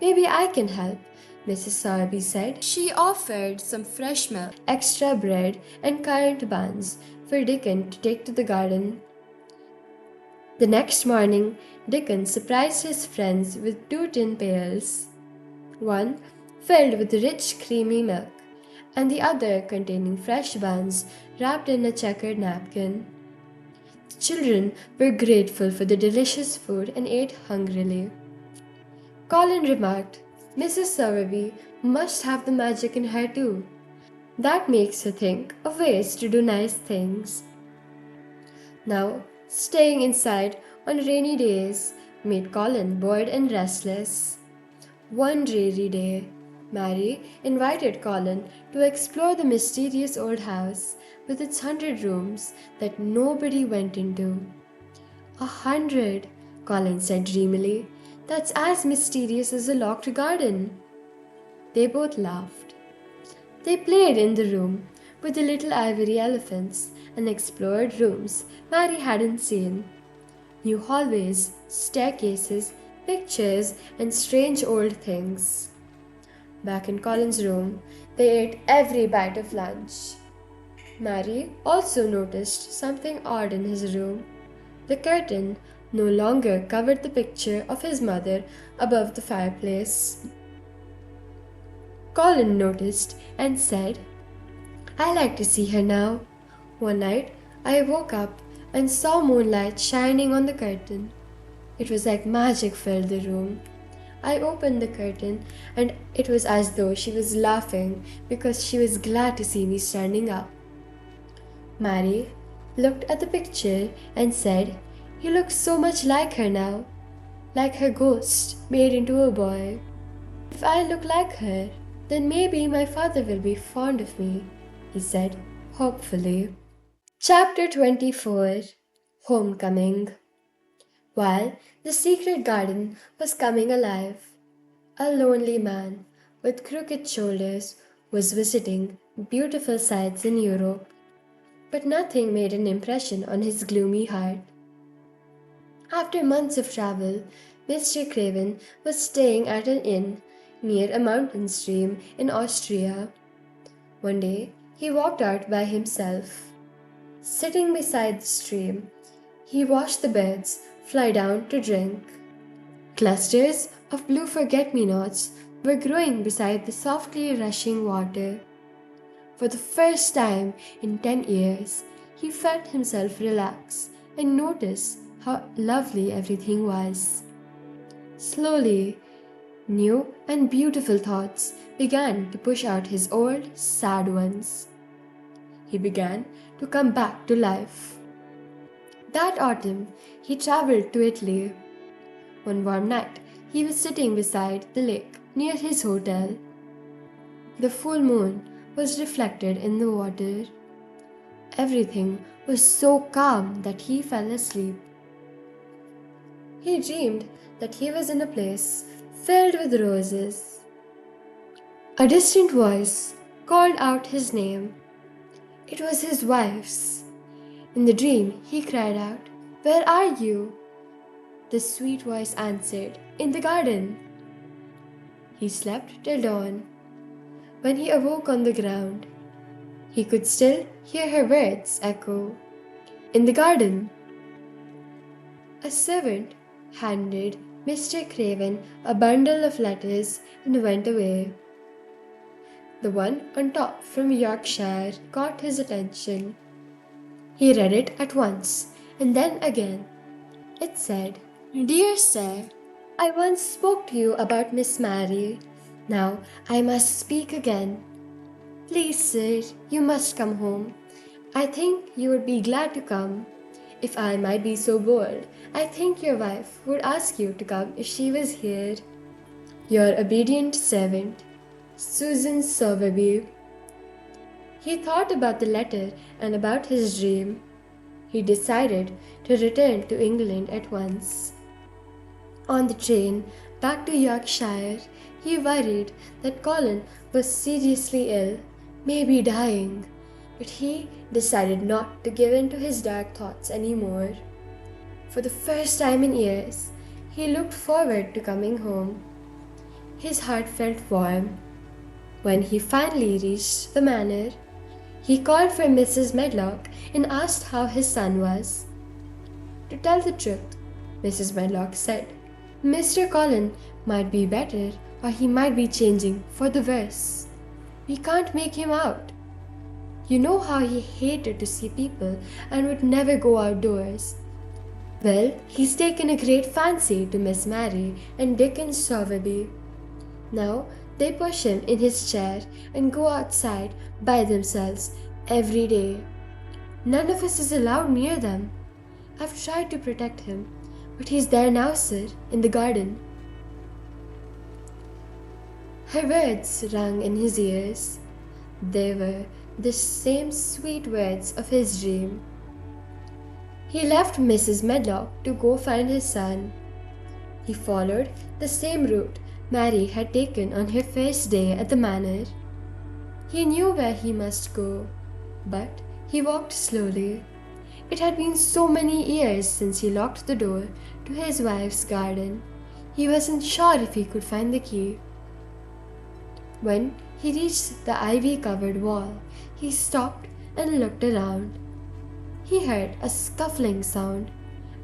Maybe I can help, Mrs. Sowerby said. She offered some fresh milk, extra bread, and currant buns for Dickon to take to the garden. The next morning, Dickon surprised his friends with 2 tin pails, one filled with rich creamy milk, and the other containing fresh buns wrapped in a checkered napkin. The children were grateful for the delicious food and ate hungrily. Colin remarked, Mrs. Sowerby must have the magic in her too. That makes her think of ways to do nice things. Now, staying inside on rainy days made Colin bored and restless. One dreary day, Mary invited Colin to explore the mysterious old house with its 100 rooms that nobody went into. 100, Colin said dreamily. That's as mysterious as a locked garden. They both laughed. They played in the room with the little ivory elephants and explored rooms Mary hadn't seen. New hallways, staircases, pictures, and strange old things. Back in Colin's room, they ate every bite of lunch. Mary also noticed something odd in his room. The curtain no longer covered the picture of his mother above the fireplace. Colin noticed and said, "I like to see her now." One night, I woke up and saw moonlight shining on the curtain. It was like magic filled the room. I opened the curtain and it was as though she was laughing because she was glad to see me standing up. Mary looked at the picture and said, "You look so much like her now, like her ghost made into a boy. If I look like her, then maybe my father will be fond of me," he said hopefully. Chapter 24 Homecoming. While the secret garden was coming alive, a lonely man with crooked shoulders was visiting beautiful sights in Europe, but nothing made an impression on his gloomy heart. After months of travel, Mr. Craven was staying at an inn near a mountain stream in Austria. One day, he walked out by himself. Sitting beside the stream, he watched the birds fly down to drink. Clusters of blue forget-me-nots were growing beside the softly rushing water. For the first time in 10 years, he felt himself relax and notice how lovely everything was. Slowly, new and beautiful thoughts began to push out his old, sad ones. He began to come back to life. That autumn, he traveled to Italy. One warm night, he was sitting beside the lake near his hotel. The full moon was reflected in the water. Everything was so calm that he fell asleep. He dreamed that he was in a place filled with roses. A distant voice called out his name. It was his wife's. In the dream, he cried out, "Where are you?" The sweet voice answered, "In the garden." He slept till dawn. When he awoke on the ground, he could still hear her words echo, "In the garden." A servant handed Mr. Craven a bundle of letters and went away. The one on top from Yorkshire caught his attention. He read it at once and then again. It said, "Dear Sir, I once spoke to you about Miss Mary. Now I must speak again. Please, sir, you must come home. I think you would be glad to come. If I might be so bold, I think your wife would ask you to come if she was here. Your obedient servant, Susan Sowerby." He thought about the letter and about his dream. He decided to return to England at once. On the train back to Yorkshire, he worried that Colin was seriously ill, maybe dying, but he decided not to give in to his dark thoughts anymore. For the first time in years, he looked forward to coming home. His heart felt warm. When he finally reached the manor, he called for Mrs. Medlock and asked how his son was. To tell the truth, Mrs. Medlock said, "Mr. Colin might be better or he might be changing for the worse. We can't make him out. You know how he hated to see people and would never go outdoors. Well, he's taken a great fancy to Miss Mary and Dickon Sowerby. Now they push him in his chair and go outside by themselves every day. None of us is allowed near them. I've tried to protect him, "But he's there now, sir, in the garden." Her words rang in his ears. They were the same sweet words of his dream. He left Mrs. Medlock to go find his son. He followed the same route Mary had taken on her first day at the manor. He knew where he must go, but he walked slowly. It had been so many years since he locked the door to his wife's garden. He wasn't sure if he could find the key. When he reached the ivy-covered wall, he stopped and looked around. He heard a scuffling sound,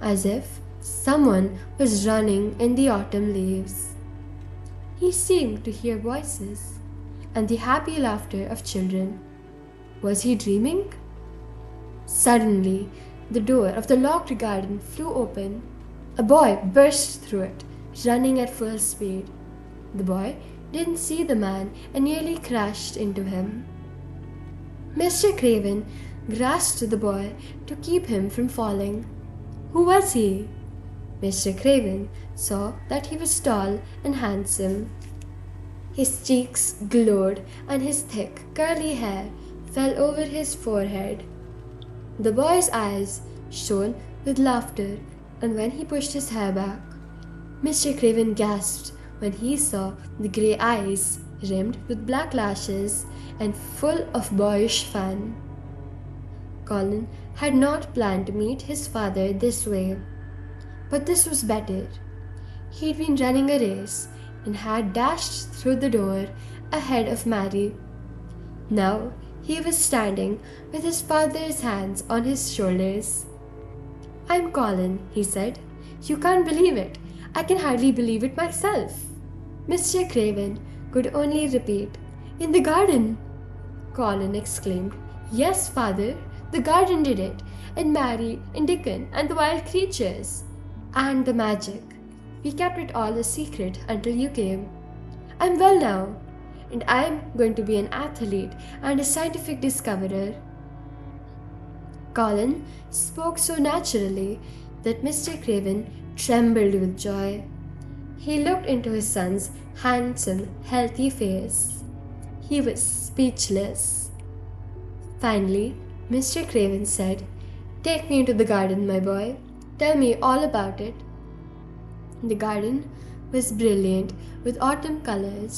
as if someone was running in the autumn leaves. He seemed to hear voices and the happy laughter of children. Was he dreaming? Suddenly, the door of the locked garden flew open. A boy burst through it, running at full speed. The boy didn't see the man and nearly crashed into him. Mr. Craven grasped the boy to keep him from falling. Who was he? Mr. Craven saw that he was tall and handsome. His cheeks glowed and his thick, curly hair fell over his forehead. The boy's eyes shone with laughter, and when he pushed his hair back, Mr. Craven gasped when he saw the grey eyes rimmed with black lashes and full of boyish fun. Colin had not planned to meet his father this way, but this was better. He'd been running a race and had dashed through the door ahead of Mary. Now he was standing with his father's hands on his shoulders. "I'm Colin," he said. "You can't believe it. I can hardly believe it myself." Mr. Craven could only repeat, "In the garden." Colin exclaimed, "Yes, father, the garden did it, and Mary and Dickon and the wild creatures. And the magic. We kept it all a secret until you came. I'm well now, and I'm going to be an athlete and a scientific discoverer." Colin spoke so naturally that Mr. Craven trembled with joy. He looked into his son's handsome, healthy face. He was speechless. Finally, Mr. Craven said, "Take me into the garden, my boy. Tell me all about it." The garden was brilliant with autumn colors: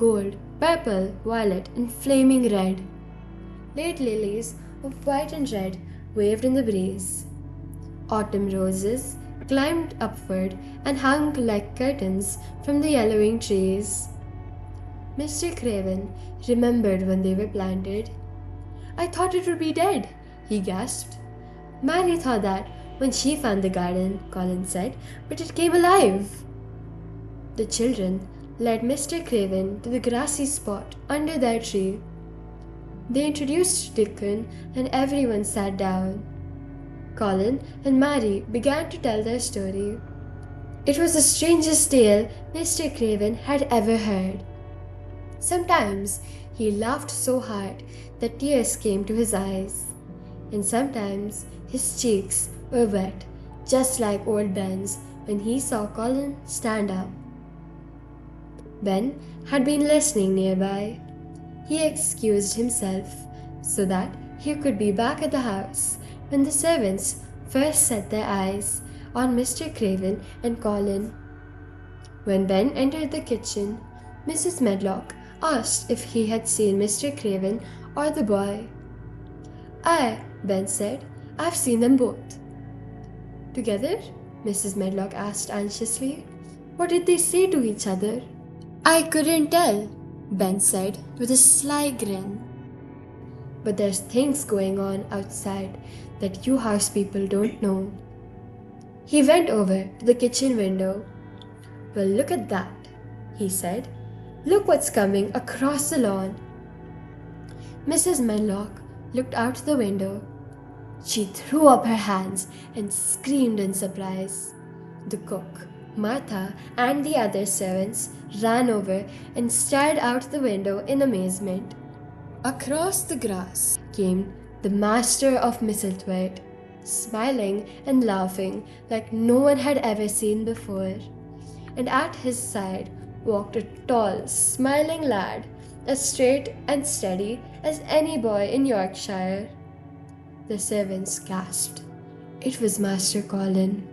gold, purple, violet, and flaming red. Late lilies of white and red waved in the breeze. Autumn roses climbed upward and hung like curtains from the yellowing trees. Mr. Craven remembered when they were planted. "I thought it would be dead," he gasped. "Mary thought that when she found the garden," Colin said, "but it came alive." The children led Mr. Craven to the grassy spot under their tree. They introduced Dickon and everyone sat down. Colin and Mary began to tell their story. It was the strangest tale Mr. Craven had ever heard. Sometimes he laughed so hard that tears came to his eyes, and sometimes his cheeks were wet, just like old Ben's when he saw Colin stand up. Ben had been listening nearby. He excused himself so that he could be back at the house when the servants first set their eyes on Mr. Craven and Colin. When Ben entered the kitchen, Mrs. Medlock asked if he had seen Mr. Craven or the boy. "Aye," Ben said, "I've seen them both." "Together?" Mrs. Medlock asked anxiously. "What did they say to each other?" "I couldn't tell," Ben said with a sly grin. "But there's things going on outside that you house people don't know." He went over to the kitchen window. "Well, look at that," he said. "Look what's coming across the lawn." Mrs. Medlock looked out the window. She threw up her hands and screamed in surprise. The cook, Martha, and the other servants ran over and stared out the window in amazement. Across the grass came the master of Misselthwaite. smiling and laughing like no one had ever seen before. And at his side walked a tall, smiling lad, as straight and steady as any boy in Yorkshire. The servants gasped. It was Master Colin.